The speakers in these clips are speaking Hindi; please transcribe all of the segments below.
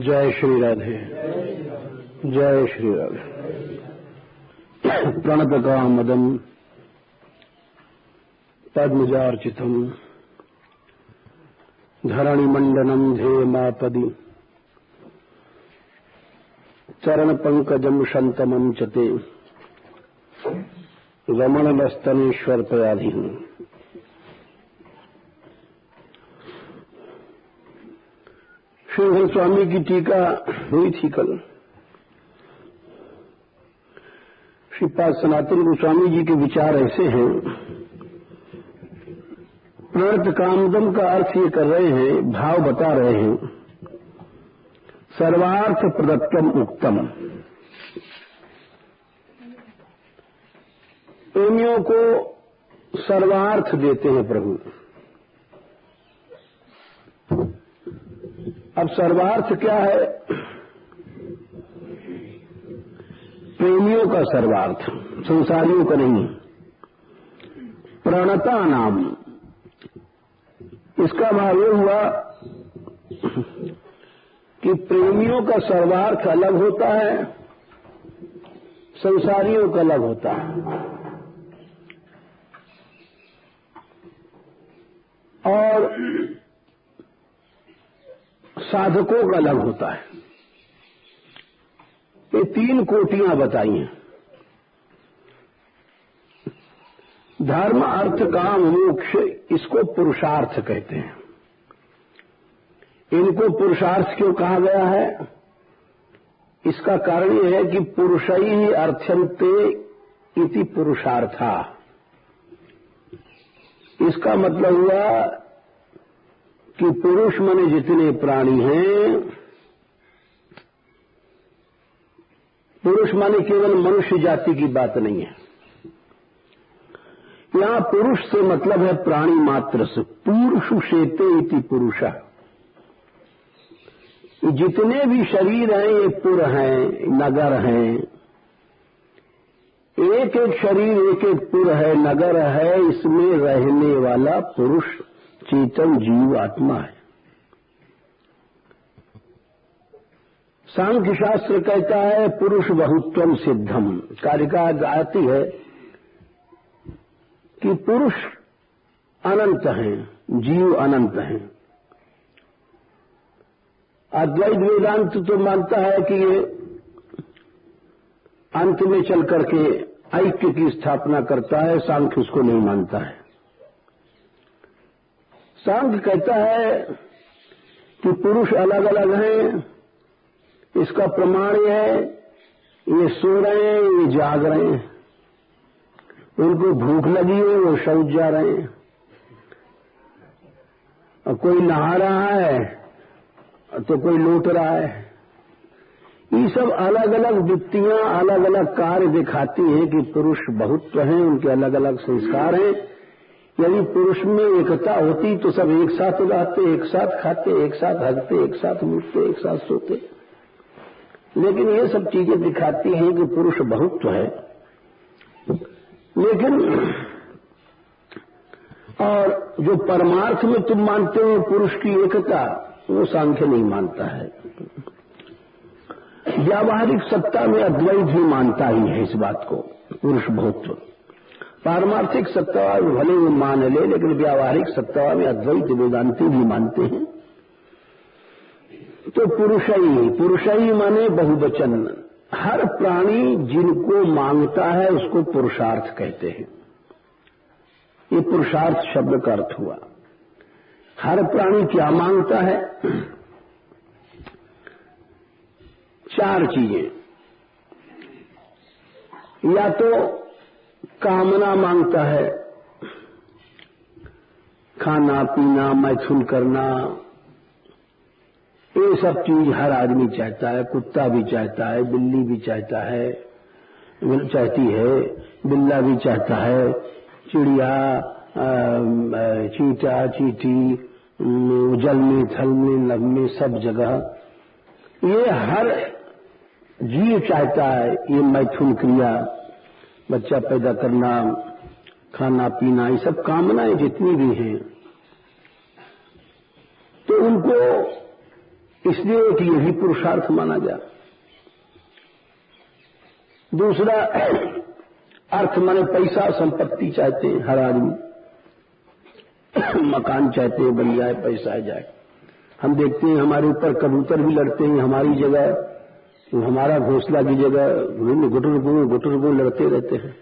जय श्री राधे, जय श्री राधे। प्रणतकामदं पद्मजार्चितं धरणिमण्डनं ध्येयमापदि चरणपङ्कजं शन्तमं च ते रमणलस्तनेश्वरपयाधिः। श्री स्वामी की टीका हुई थी कल। श्रीपाद सनातन गोस्वामी जी के विचार ऐसे हैं। प्रणत कामदम का अर्थ ये कर रहे हैं, भाव बता रहे हैं। सर्वार्थ प्रदत्तम उक्तम, प्रेमियों को सर्वार्थ देते हैं प्रभु। अब सर्वार्थ क्या है? प्रेमियों का सर्वार्थ, संसारियों का नहीं। प्रणता नाम, इसका भाव ये हुआ कि प्रेमियों का सर्वार्थ अलग होता है, संसारियों का अलग होता है। और साधकों का अलग होता है। ये तीन कोटियां बताई हैं। धर्म, अर्थ, काम, मोक्ष, इसको पुरुषार्थ कहते हैं। इनको पुरुषार्थ क्यों कहा गया है? इसका कारण यह है कि पुरुषैः अर्थ्यन्ते इति पुरुषार्था। इसका मतलब हुआ कि पुरुष माने जितने प्राणी हैं, पुरुष माने केवल मनुष्य जाति की बात नहीं है। यहां पुरुष से मतलब है प्राणी मात्र से। पुरुषेते इति पुरुषः। जितने भी शरीर हैं ये पुर हैं, नगर हैं। एक एक शरीर, एक एक पुर है, नगर है। इसमें रहने वाला पुरुष चेतन जीव आत्मा है। सांख्य शास्त्र कहता है पुरुष बहुत्वम सिद्धम। कारिका आती है कि पुरुष अनंत हैं, जीव अनंत हैं। अद्वैत वेदांत तो मानता है कि ये अंत में चल करके ऐक्य की स्थापना करता है। सांख्य उसको नहीं मानता है। सांख्य कहता है कि पुरुष अलग अलग हैं। इसका प्रमाण यह है, ये सो रहे हैं, ये जाग रहे हैं। उनको भूख लगी है, वो शौच जा रहे हैं। और कोई नहा रहा है तो कोई लौट रहा है। ये सब अलग अलग वृत्तियां, अलग अलग कार्य दिखाती हैं कि पुरुष बहुत्व हैं, उनके अलग अलग संस्कार हैं। यदि पुरुष में एकता होती तो सब एक साथ रहते, एक साथ खाते, एक साथ हगते, एक साथ उठते, एक साथ सोते। लेकिन ये सब चीजें दिखाती हैं कि पुरुष बहुत्व है। लेकिन और जो परमार्थ में तुम मानते हो पुरुष की एकता, वो सांख्य नहीं मानता है। व्यावहारिक सत्ता में अद्वैत भी मानता ही है इस बात को, पुरुष बहुत्व। पारमार्थिक सत्ता भले वो मान ले, लेकिन व्यावहारिक सत्ता में अद्वैत वेदांती भी मानते हैं। तो पुरुषैः माने बहुवचन। हर प्राणी जिनको मांगता है उसको पुरुषार्थ कहते हैं। ये पुरुषार्थ शब्द का अर्थ हुआ। हर प्राणी क्या मांगता है? चार चीजें। या तो कामना मांगता है, खाना पीना, मैथुन करना, ये सब चीज हर आदमी चाहता है। कुत्ता भी चाहता है, बिल्ली भी चाहता है, चाहती है, बिल्ला भी चाहता है, चिड़िया, चींटा, चींटी, जल में, थल में, नभ में, सब जगह ये हर जीव चाहता है। ये मैथुन क्रिया, बच्चा पैदा करना, खाना पीना, ये सब कामनाएं जितनी भी हैं, तो उनको इसलिए कि यही पुरुषार्थ माना गया। दूसरा अर्थ माने पैसा संपत्ति चाहते हैं हर आदमी, मकान चाहते हैं बन जाए, पैसा आ जाए। हम देखते हैं हमारे ऊपर कबूतर भी लड़ते हैं, हमारी जगह वो हमारा घोंसला की जगह गुटुरगु लड़ते रहते हैं।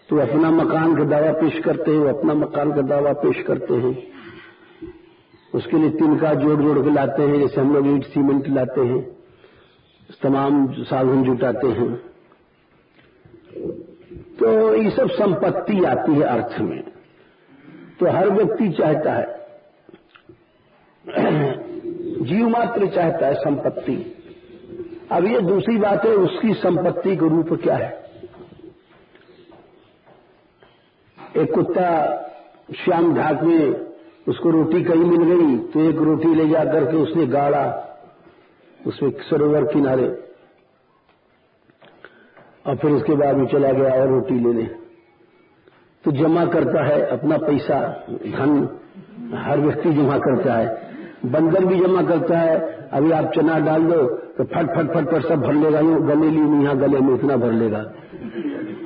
तो अपना मकान का दावा पेश करते हैं, वो अपना मकान का दावा पेश करते हैं। उसके लिए तिनका जोड़ जोड़ के लाते हैं, जैसे हम लोग ईंट सीमेंट लाते हैं, तमाम साधन जुटाते हैं। तो ये सब संपत्ति आती है अर्थ में। तो हर व्यक्ति चाहता है, जीव मात्र चाहता है संपत्ति। अब ये दूसरी बात है, उसकी संपत्ति का रूप क्या है। एक कुत्ता श्याम घाट में उसको रोटी कहीं मिल गई तो एक रोटी ले जाकर के उसने गाड़ा उसमें सरोवर किनारे, और फिर उसके बाद में चला गया और रोटी लेने। तो जमा करता है अपना पैसा, धन हर व्यक्ति जमा करता है। बंदर भी जमा करता है। अभी आप चना डाल दो तो फट फट फट फट सब भर लेगा, यूं गले ली यहाँ गले में इतना भर लेगा।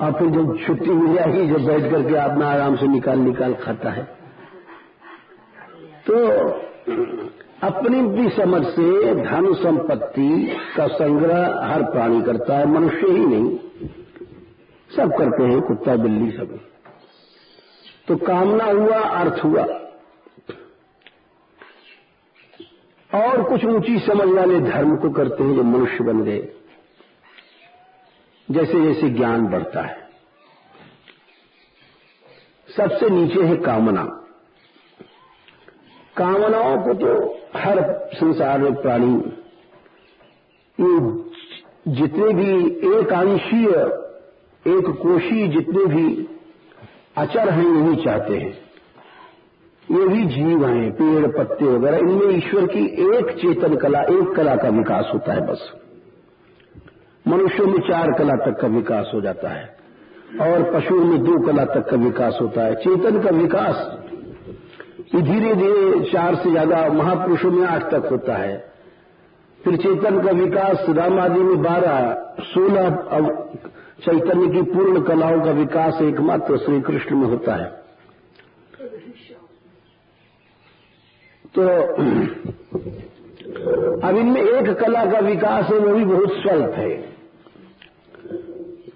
और फिर जब छुट्टी मिल जाएगी जब बैठ करके अपना आराम से निकाल खाता है। तो अपनी भी समझ से धन संपत्ति का संग्रह हर प्राणी करता है, मनुष्य ही नहीं, सब करते हैं, कुत्ता बिल्ली सब। तो कामना हुआ, अर्थ हुआ। और कुछ ऊंची समझ वाले धर्म को करते हैं जो मनुष्य बन गए। जैसे जैसे ज्ञान बढ़ता है, सबसे नीचे है कामना। कामनाओं को तो हर संसार में प्राणी, ये जितने भी एकांशीय एक कोशीय जितने भी अचर हैं यही चाहते हैं। ये भी जीव हैं, पेड़ पत्ते वगैरह, इनमें ईश्वर की एक चेतन कला, एक कला का विकास होता है बस। मनुष्यों में 4 कला तक का विकास हो जाता है, और पशुओं में 2 कला तक का विकास होता है। चेतन का विकास धीरे धीरे 4 से ज्यादा, महापुरुषों में 8 तक होता है। फिर चेतन का विकास राम आदि में 12, 16 चैतन्य की पूर्ण कलाओं का विकास एकमात्र श्री कृष्ण में होता है। तो अब इनमें एक कला का विकास है, वो भी बहुत स्वल्प है।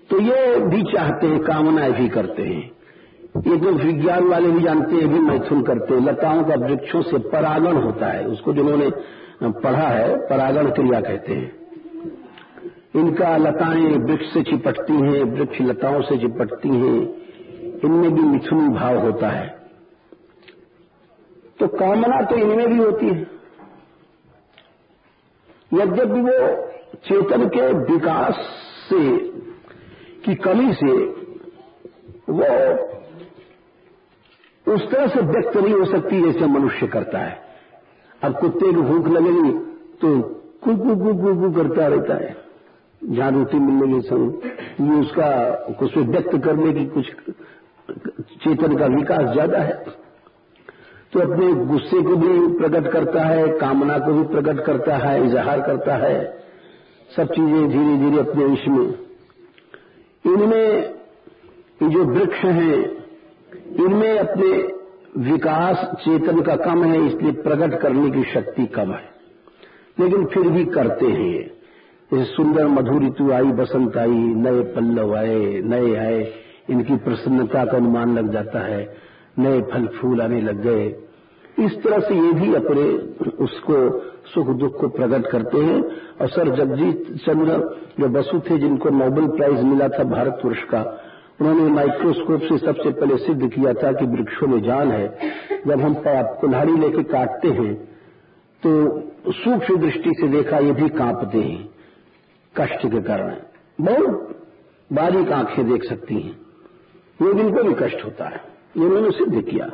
तो ये भी चाहते हैं, कामनाएं भी करते हैं। ये तो विज्ञान वाले भी जानते हैं, भी मैथुन करते हैं। लताओं का वृक्षों से परागण होता है, उसको जिन्होंने पढ़ा है परागण क्रिया कहते हैं। इनका लताएं वृक्ष से चिपटती हैं, वृक्ष लताओं से चिपटती हैं, इनमें भी मिथुन भाव होता है। तो कामना तो इनमें भी होती है, यद्यपि वो चेतन के विकास से की कमी से वो उस तरह से व्यक्त नहीं हो सकती जैसे मनुष्य करता है। अब कुत्ते को भूख लगेगी तो कू कू कू कू कू करता रहता है, जहां रोटी मिलने के समय ये उसका कुछ व्यक्त करने की कुछ चेतन का विकास ज्यादा है। तो अपने गुस्से को भी प्रकट करता है, कामना को भी प्रकट करता है, इजहार करता है, सब चीजें धीरे धीरे अपने अंश में। इनमें ये जो वृक्ष हैं इनमें अपने विकास चेतन का कम है, इसलिए प्रकट करने की शक्ति कम है, लेकिन फिर भी करते हैं। जैसे सुंदर मधुर ऋतु आई, बसंत आई, नए पल्लव आए, नए आए, इनकी प्रसन्नता का अनुमान लग जाता है, नए फल फूल आने लग गए। इस तरह से ये भी अपने उसको सुख दुख को प्रकट करते हैं। और सर जगजीत चंद्र जो बसु थे, जिनको नोबेल प्राइज मिला था भारतवर्ष का, उन्होंने माइक्रोस्कोप से सबसे पहले सिद्ध किया था कि वृक्षों में जान है। जब हम कुल्हाड़ी लेके काटते हैं तो सूक्ष्म दृष्टि से देखा ये भी कांपते हैं कष्ट के कारण। बहुत बारीक आंखें देख सकती हैं, ये जिनको भी कष्ट होता है, ये उन्होंने सिद्ध किया।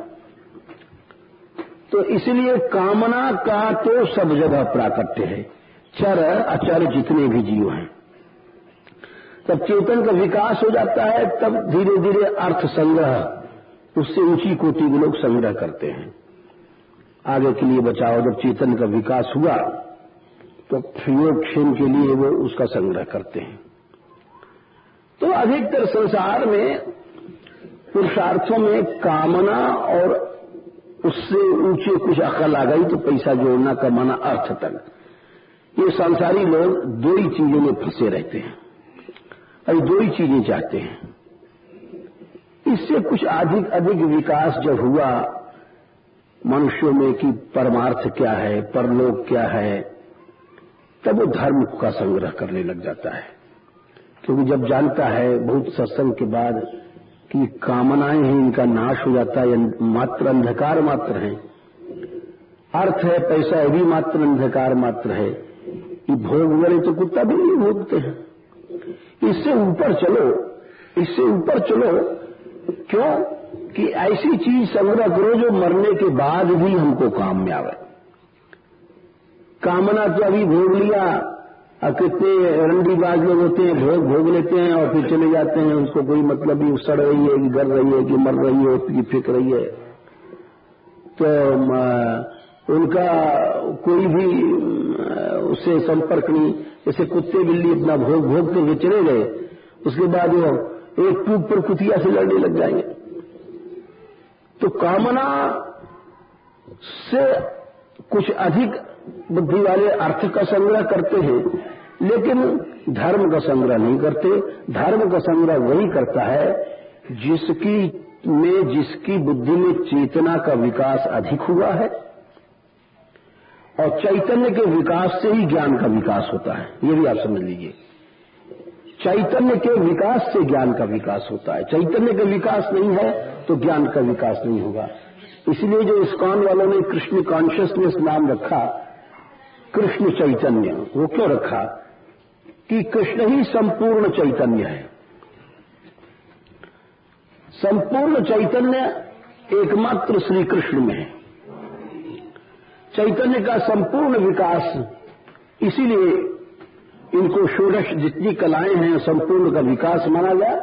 तो इसलिए कामना का तो सब जगह प्राकट्य है, चर अचर जितने भी जीव हैं। तब चेतन का विकास हो जाता है, तब धीरे धीरे अर्थ संग्रह, उससे ऊंची कोटि के लोग संग्रह करते हैं। आगे के लिए बचाओ। जब चैतन्य का विकास हुआ तो योगक्षेम के लिए वो उसका संग्रह करते हैं। तो अधिकतर संसार में पुरुषार्थों में कामना और उससे ऊंचे कुछ अकल आ गई तो पैसा जोड़ना, कमाना, अर्थ तक, ये संसारी लोग दो ही चीजों में फंसे रहते हैं और दो ही चीजें चाहते हैं। इससे कुछ अधिक विकास जब हुआ मनुष्यों में कि परमार्थ क्या है, परलोक क्या है, तब वो धर्म का संग्रह करने लग जाता है। क्योंकि जब जानता है बहुत सत्संग के बाद कि कामनाएं हैं, इनका नाश हो जाता है, मात्र अंधकार मात्र है, अर्थ है, पैसा है भी मात्र अंधकार मात्र है, ये भोग वाले तो कुत्ता भी नहीं भोगते हैं। इससे ऊपर चलो, इससे ऊपर चलो। क्यों कि ऐसी चीज संग्रह करो जो मरने के बाद भी हमको काम में आवे। कामना तो अभी भोग लिया, कितने रंडीबाज लोग होते हैं, भोग लेते हैं और फिर चले जाते हैं, उसको कोई मतलब नहीं, सड़ रही है कि गर रही है कि मर रही है कि फेंक रही है, तो उनका कोई भी उससे संपर्क नहीं। जैसे कुत्ते बिल्ली अपना भोग के चले गए, उसके बाद वो एक टूक पर कुतिया से लड़ने लग जाएंगे। तो कामना से कुछ अधिक बुद्धि वाले अर्थ का संग्रह करते हैं, लेकिन धर्म का संग्रह नहीं करते। धर्म का संग्रह वही करता है जिसकी बुद्धि में चेतना का विकास अधिक हुआ है, और चैतन्य के विकास से ही ज्ञान का विकास होता है। ये भी आप समझ लीजिए, चैतन्य के विकास से ज्ञान का विकास होता है। चैतन्य का विकास नहीं है तो ज्ञान का विकास नहीं होगा। इसलिए जो इस्कॉन वालों ने कृष्ण कॉन्शियसनेस नाम रखा, कृष्ण चैतन्य, वो क्यों रखा कि कृष्ण ही संपूर्ण चैतन्य है। संपूर्ण चैतन्य एकमात्र श्री कृष्ण में है। चैतन्य का संपूर्ण विकास, इसीलिए इनको षोडश जितनी कलाएं हैं संपूर्ण का विकास माना गया।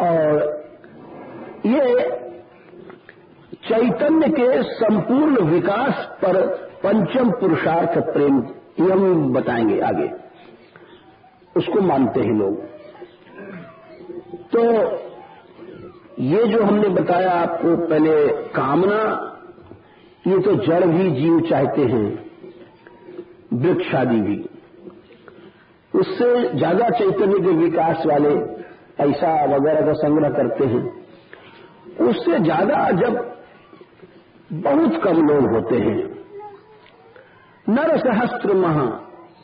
और ये चैतन्य के संपूर्ण विकास पर पंचम पुरुषार्थ प्रेम, ये हम बताएंगे आगे, उसको मानते हैं लोग। तो ये जो हमने बताया आपको पहले, कामना, ये तो जड़ भी जीव चाहते हैं, वृक्ष आदि भी। उससे ज्यादा चैतन्य के विकास वाले पैसा वगैरह का संग्रह करते हैं। उससे ज्यादा जब बहुत कम लोग होते हैं, नर सहस्त्र महा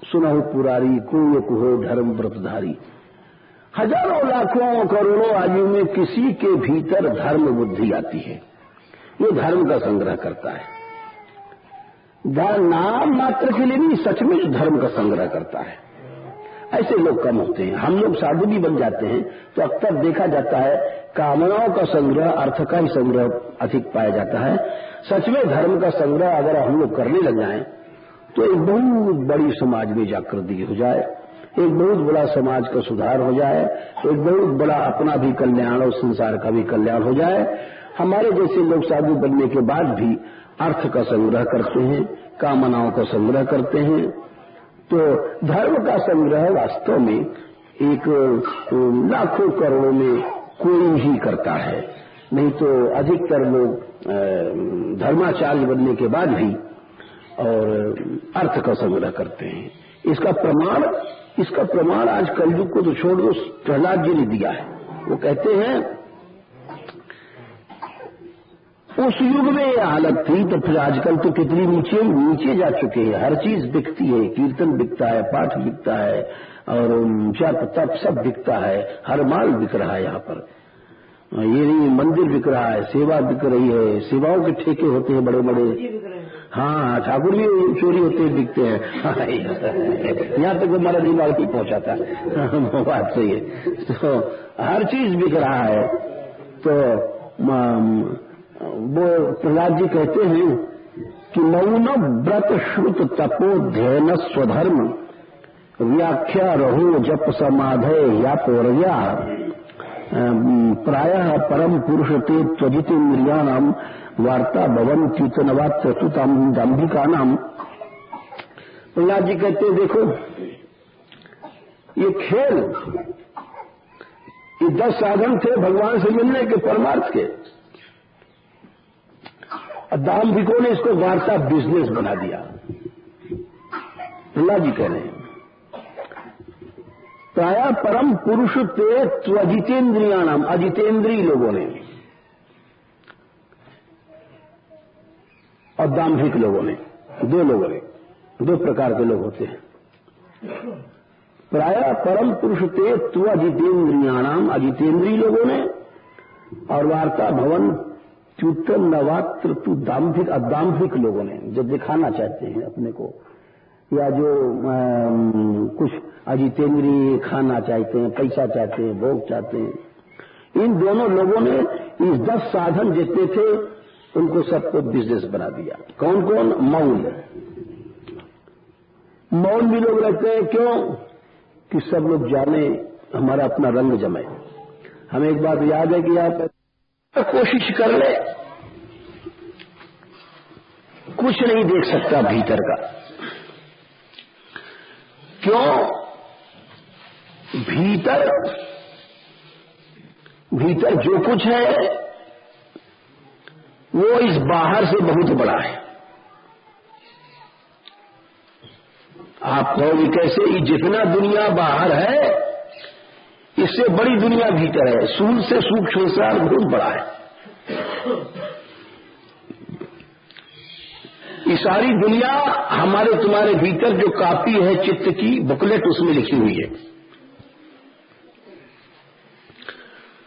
सुनहु पुरारी, कोय कुहो धर्म व्रतधारी। हजारों लाखों करोड़ों आयु में किसी के भीतर धर्म बुद्धि आती है, वो धर्म का संग्रह करता है। नाम मात्र के लिए नहीं, सच में जो धर्म का संग्रह करता है, ऐसे लोग कम होते हैं। हम लोग साधु भी बन जाते हैं तो अक्सर देखा जाता है कामनाओं का संग्रह, अर्थ का ही संग्रह अधिक पाया जाता है। सच में धर्म का संग्रह अगर हम लोग करने लग जाएं तो एक बहुत बड़ी समाज में जागृति हो जाए, एक बहुत बड़ा समाज का सुधार हो जाए, एक बहुत बड़ा अपना भी कल्याण और संसार का भी कल्याण हो जाए। हमारे जैसे लोग साधु बनने के बाद भी अर्थ का संग्रह करते हैं, कामनाओं का संग्रह करते हैं। तो धर्म का संग्रह वास्तव में एक लाखों करोड़ों में कोई ही करता है, नहीं तो अधिकतर लोग धर्माचार्य बनने के बाद भी और अर्थ का संग्रह करते हैं। इसका प्रमाण आज कलयुग को तो छोड़ दो, प्रहलाद जी ने दिया है। वो कहते हैं उस युग में ये हालत थी, तो फिर आजकल तो कितनी नीचे जा चुके हैं। हर चीज बिकती है, कीर्तन बिकता है, पाठ बिकता है, और जप तप सब बिकता है, हर माल बिक रहा है यहाँ पर। ये नहीं, मंदिर बिक रहा है, सेवा बिक रही है, सेवाओं के ठेके होते हैं बड़े बड़े। हाँ, ठाकुर भी चोरी होते हैं, बिकते हैं। यहाँ तक हमारा दिमाग भी पहुंचा था। बात सही है। तो हर चीज बिक रहा है। तो वो प्रहलाद जी कहते हैं कि मौन व्रत श्रुत तपोध्ययन स्वधर्म व्याख्या रहो जप समाधय या पौर्या प्रायः परम पुरुष ते त्वजित इंद्रियाणाम वार्ता भवन कीर्तनवाद चतुताम दाम्भिका नाम। प्रहलाद जी कहते हैं देखो ये खेल, ये 10 साधन थे भगवान से मिलने के परमार्थ के, दाम्भिकों ने इसको वार्ता बिजनेस बना दिया। प्रहलाद जी कह रहे हैं प्राय परम पुरुष ते त्वजितेंद्रिया नाम, अजितेंद्रीय लोगों ने और दाम्भिक लोगों ने, दो प्रकार के लोग होते हैं। प्राय परम पुरुष ते त्वजितेंद्रिया नाम, अजितेंद्रीय लोगों ने, और वार्ता भवन च्युतम नवात्र तु दाम्भिक, अदाम्भिक लोगों ने, जो दिखाना चाहते हैं अपने को, या जो कुछ अजितेंद्रीय खाना चाहते हैं, पैसा चाहते हैं, भोग चाहते हैं। इन दोनों लोगों ने इस 10 साधन जितने थे उनको सबको बिजनेस बना दिया। कौन कौन? मौन भी लोग रहते हैं, क्यों? कि सब लोग जाने, हमारा अपना रंग जमे। हमें एक बात याद है कि आप कोशिश कर ले, कुछ नहीं देख सकता भीतर का। क्यों? भीतर जो कुछ है वो इस बाहर से बहुत बड़ा है। आप कहोगे कैसे? ये जितना दुनिया बाहर है इससे बड़ी दुनिया भीतर है। सूक्ष्म से सूक्ष्म संसार बहुत बड़ा है। ये सारी दुनिया हमारे तुम्हारे भीतर जो कॉपी है चित्त की बुकलेट, उसमें लिखी हुई है।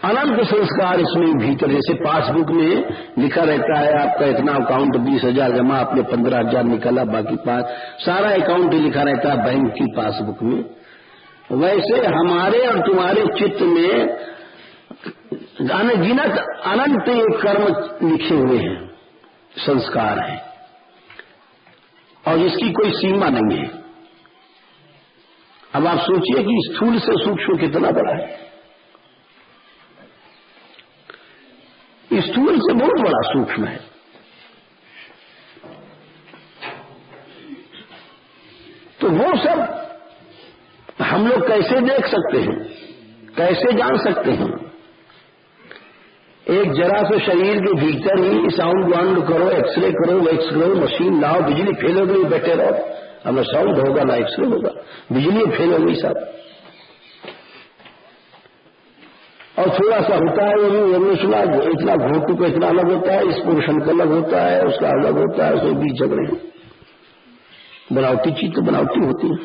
अनंत संस्कार इसमें भीतर, जैसे पासबुक में लिखा रहता है आपका इतना अकाउंट 20,000 जमा, आपने 15,000 निकाला, बाकी सारा अकाउंट लिखा रहता है बैंक की पासबुक में। वैसे हमारे और तुम्हारे चित्त में अनगिनत अनंत कर्म लिखे हुए हैं, संस्कार हैं, और इसकी कोई सीमा नहीं है। अब आप सोचिए कि स्थूल से सूक्ष्म कितना बड़ा है। स्थूल से बहुत बड़ा सूक्ष्म है। तो वो सब हम लोग कैसे देख सकते हैं, कैसे जान सकते हैं? एक जरा से शरीर के भीतर ही साउंड वाउंड करो, एक्सरे करो, वैक्स करो, मशीन लाओ, बिजली फेल हो गई, बैठे रहो, अब न साउंड होगा ना एक्सरे होगा, बिजली फेल हो गई साहब। और थोड़ा सा होता है, वो सुना इतना घोटू का इतना अलग होता है, इस पोर्शन का अलग होता है, उसका अलग होता है, उसके बीच झगड़े। बनावटी चीज तो बनावटी होती है।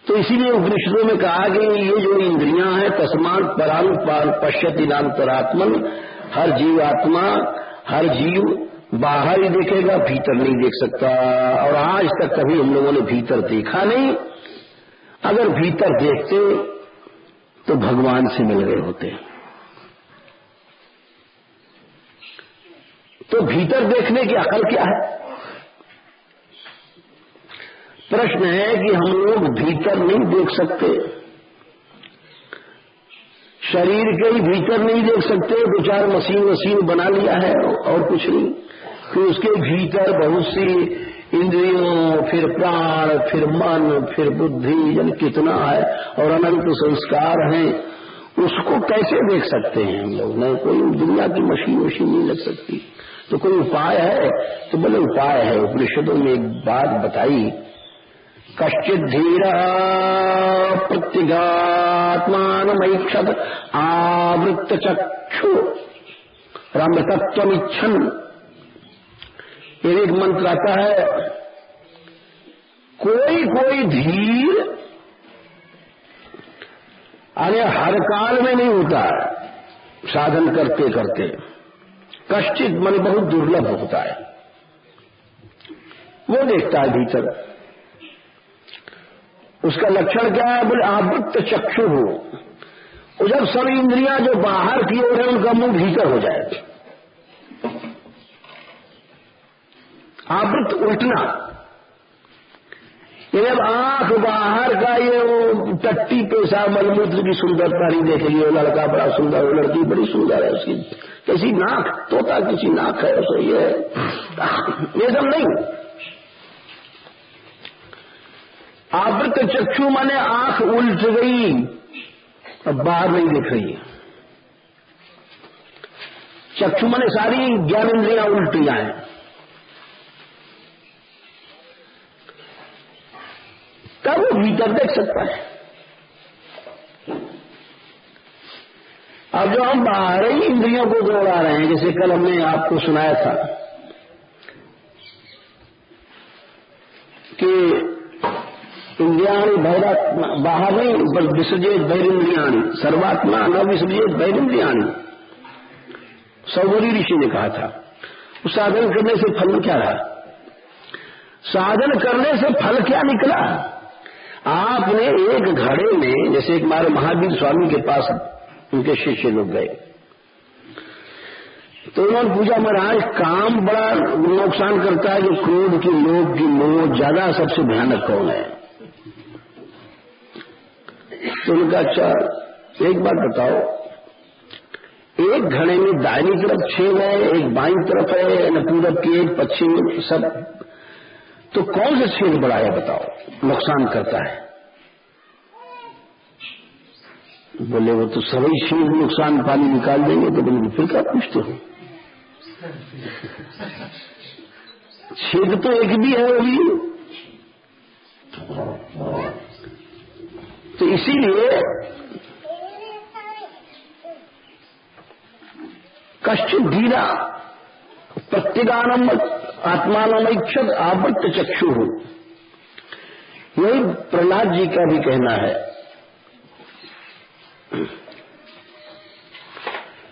तो इसीलिए उपनिषदों में कहा कि ये जो इंद्रियां हैं, तस्मात् परांग पश्यति नान्तरात्मन, हर जीवात्मा, हर जीव बाहर ही देखेगा, भीतर नहीं देख सकता। और आज तक कभी हम लोगों ने भीतर देखा नहीं। अगर भीतर देखते तो भगवान से मिल गए होते। तो भीतर देखने की अकल क्या है? प्रश्न है कि हम लोग भीतर नहीं देख सकते, शरीर के ही भीतर नहीं देख सकते, 2-4 मशीन बना लिया है और कुछ नहीं। फिर उसके भीतर बहुत सी इंद्रियों, फिर प्राण, फिर मन, फिर बुद्धि, यानी कितना है, और अनंत संस्कार हैं। उसको कैसे देख सकते हैं हम लोग? नहीं, कोई दुनिया की मशीन नहीं लग सकती। तो कोई उपाय है? तो बोले उपाय है। उपनिषदों में एक बात बताई, कश्चित धीरा प्रत्यगात्मानमैक्षत आवृत्त चक्षु ब्रह्मतत्वमिच्छन्। एक मंत्र आता है, कोई धीर अरे हर काल में नहीं होता है, साधन करते करते कश्चित मन बहुत दुर्लभ होता है। वो देखता है भीतर। उसका लक्षण क्या है? बोले आवृत्त चक्षु हो। जब सब इंद्रियां जो बाहर की ओर है उनका मुंह भीतर हो जाए। आवृत्त उल्टना, जब आंख बाहर का ये वो टट्टी पेशा मलमूत्र की सुंदरता नहीं देखेगी, वो लड़का बड़ा सुंदर, वो लड़की बड़ी सुंदर है, उसकी कैसी नाक, तोता किसी नाक है तो ये सब नहीं। आवृत चक्षु माने आंख उल्ट गई, अब बाहर नहीं दिख रही है। चक्षु माने सारी ज्ञानेंद्रियां उल्टियां हैं। तब वो भीतर देख सकता है। अब जो हम बाहर ही इंद्रियों को दौड़ा रहे हैं, जैसे कल हमने आपको सुनाया था कि इंद्रियाणि भैरात्मा, बाहर नहीं विसर्जित भैरिंद्रियाणि, सर्वात्मा न विसर्जित भैरिंद्रियाणि, सौगरी ऋषि ने कहा था। उस साधन करने से फल क्या रहा? साधन करने से फल क्या निकला? आपने एक घड़े में, जैसे एक हमारे महावीर स्वामी के पास उनके शिष्य लोग गए, तो उन्होंने पूछा, महाराज काम बड़ा नुकसान करता है, जो क्रोध की, लोभ की, मोह ज्यादा सबसे भयानक कौन है? तो उनका अच्छा एक बात बताओ, एक घड़े में दाहिनी तरफ छेद है, एक बाईं तरफ है, न पूरब की, एक पश्चिम, सब, तो कौन सा छेद बड़ा है बताओ, नुकसान करता है? बोले वो तो सभी छेद नुकसान पानी निकाल देंगे। तो बोले फिर क्या पूछते हो? छेद तो एक भी है वो भी। तो इसीलिए कश्चित धीरा प्रत्यगानम आत्मानमैक्षत आवृत चक्षु हो, यही प्रहलाद जी का भी कहना है।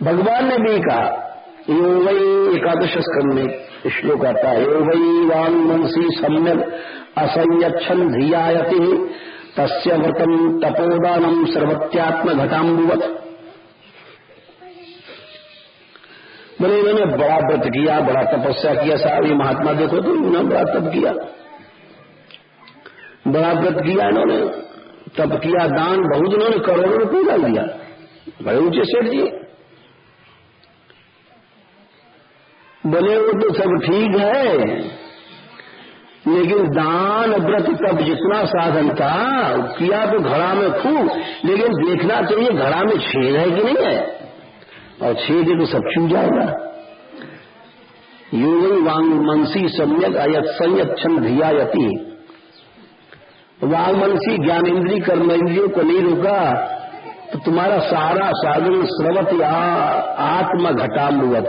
भगवान ने भी कहा, यो वै एकादश स्कंध में श्लोक आता है, यो वै वांग मनसी सम्यक असंयच्छन धियायति तस्य व्रतम तपोदानम सर्वत्यात्म घटाम्बुवत्। बोले इन्होंने बड़ा व्रत किया, बड़ा तपस्या किया। साहब ये महात्मा देखो तो इन्होंने बड़ा तप किया, बड़ा व्रत किया, इन्होंने तप किया, दान बहुत, इन्होंने करोड़ों रुपये डाल दिया, बड़े ऊंचे सेठ जी। बोले वो तो सब ठीक है, लेकिन दान व्रत तब जितना साधन था किया तो घड़ा में खूब, लेकिन देखना चाहिए घड़ा में छेद है कि नहीं है, और छेद है तो सब छू जाएगा। योगी वांग मनसी सम्यक अयत संयच्छन धियायति। वांग मनसी ज्ञानेन्द्रिय कर्मेंद्रियों को नहीं रोका तो तुम्हारा सारा साधन स्रवत या आत्मा घटाम्बुवत्,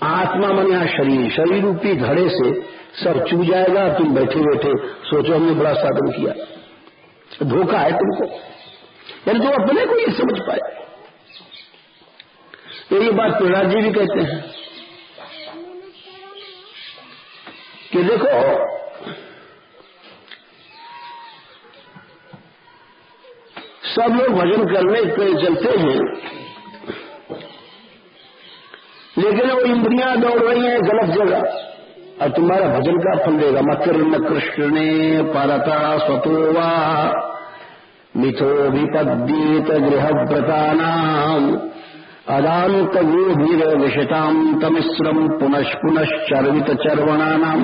आत्मा मन यहाँ शरीर, शरीर रूपी घड़े से सब चू जाएगा। तुम बैठे बैठे सोचो हमने बड़ा साधन किया, धोखा है तुमको। यानी तुम अपने को ये समझ पाए। तो ये बात प्रहलाद जी भी कहते हैं कि देखो सब लोग भजन करने के चलते हैं, लेकिन वो इंद्रियां दौड़ रही हैं गलत जगह, और तुम्हारा भजन का फल देगा। मकर्ण कृष्णे परता स्वतोवा मिथो विपद्येत गृहव्रतानाम अदांत गोभीर विशताम तमिश्रम पुनः पुनश्चर्वित चर्वणानाम।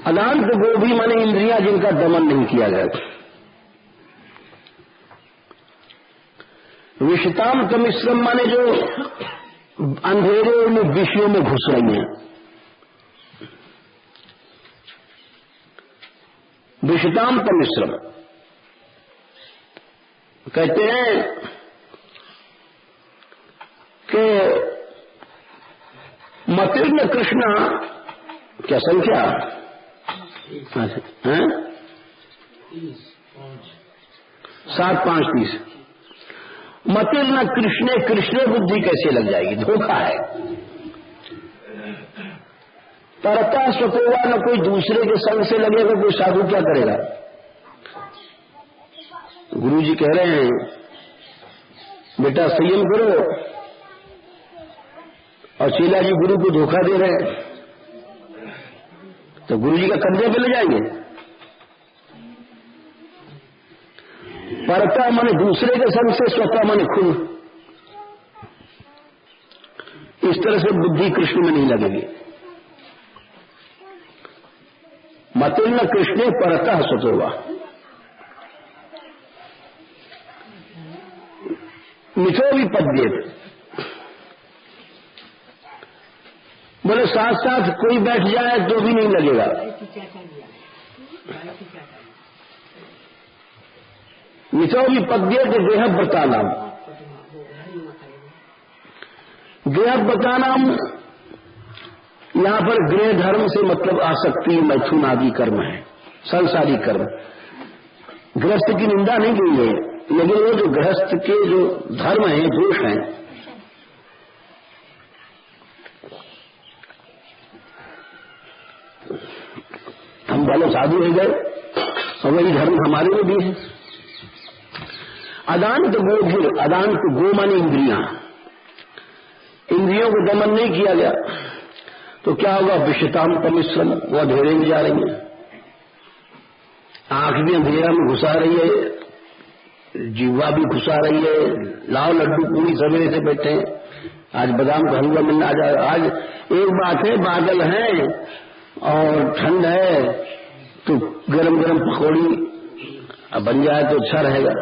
अदांत गोभी माने इंद्रियां जिनका दमन नहीं किया गया। विशताम तमिश्रम माने जो अंधेरे में विषयों में घुस रही हैं। विशताम तमिश्रम कहते हैं कि मतिर्न कृष्णा, क्या संख्या है? 7-5-30। मतिर्न कृष्णे, कृष्ण बुद्धि कैसे लग जाएगी? धोखा है। परता स्वतोवा, न कोई दूसरे के संग से लगेगा, कोई साधु क्या करेगा? गुरु जी कह रहे हैं बेटा संयम करो, और चेला जी गुरु को धोखा दे रहे हैं, तो गुरु जी का कंधे पे ले जाएंगे। परता माने दूसरे के संग से, स्वतः माने खुद। इस तरह से बुद्धि कृष्ण में नहीं लगेगी। मतिर्न कृष्णे परतः स्वतोवा। मिथो भी पद्येत, बोले साथ साथ कोई बैठ जाए तो भी नहीं लगेगा। मिथो भी पद्येत देहव्रता नाम। देहव्रता नाम यहां पर गृह धर्म से मतलब आसक्ति, मैथुन आदि कर्म है, संसारी कर्म। गृहस्थ की निंदा नहीं की है, लेकिन वो जो गृहस्थ के जो धर्म है, दोष हैं, हम वाले साधु हो गए और वही धर्म हमारे में भी है। अदांत गोभिर, अदांत गो मानी इंद्रियां, इंद्रियों को दमन नहीं किया गया तो क्या होगा? विषताम पमिश्रम, वो अंधेरे में जा रही है, आंख भी अंधेरा में घुसा रही है, जीवा भी घुसा रही है। लाओ लड्डू पूरी सवेरे से बैठे हैं, आज बादाम का हलवा मिलना आ जाएगा। आज एक बात है, बादल है और ठंड है तो गरम गरम पकौड़ी अब बन जाए तो अच्छा रहेगा।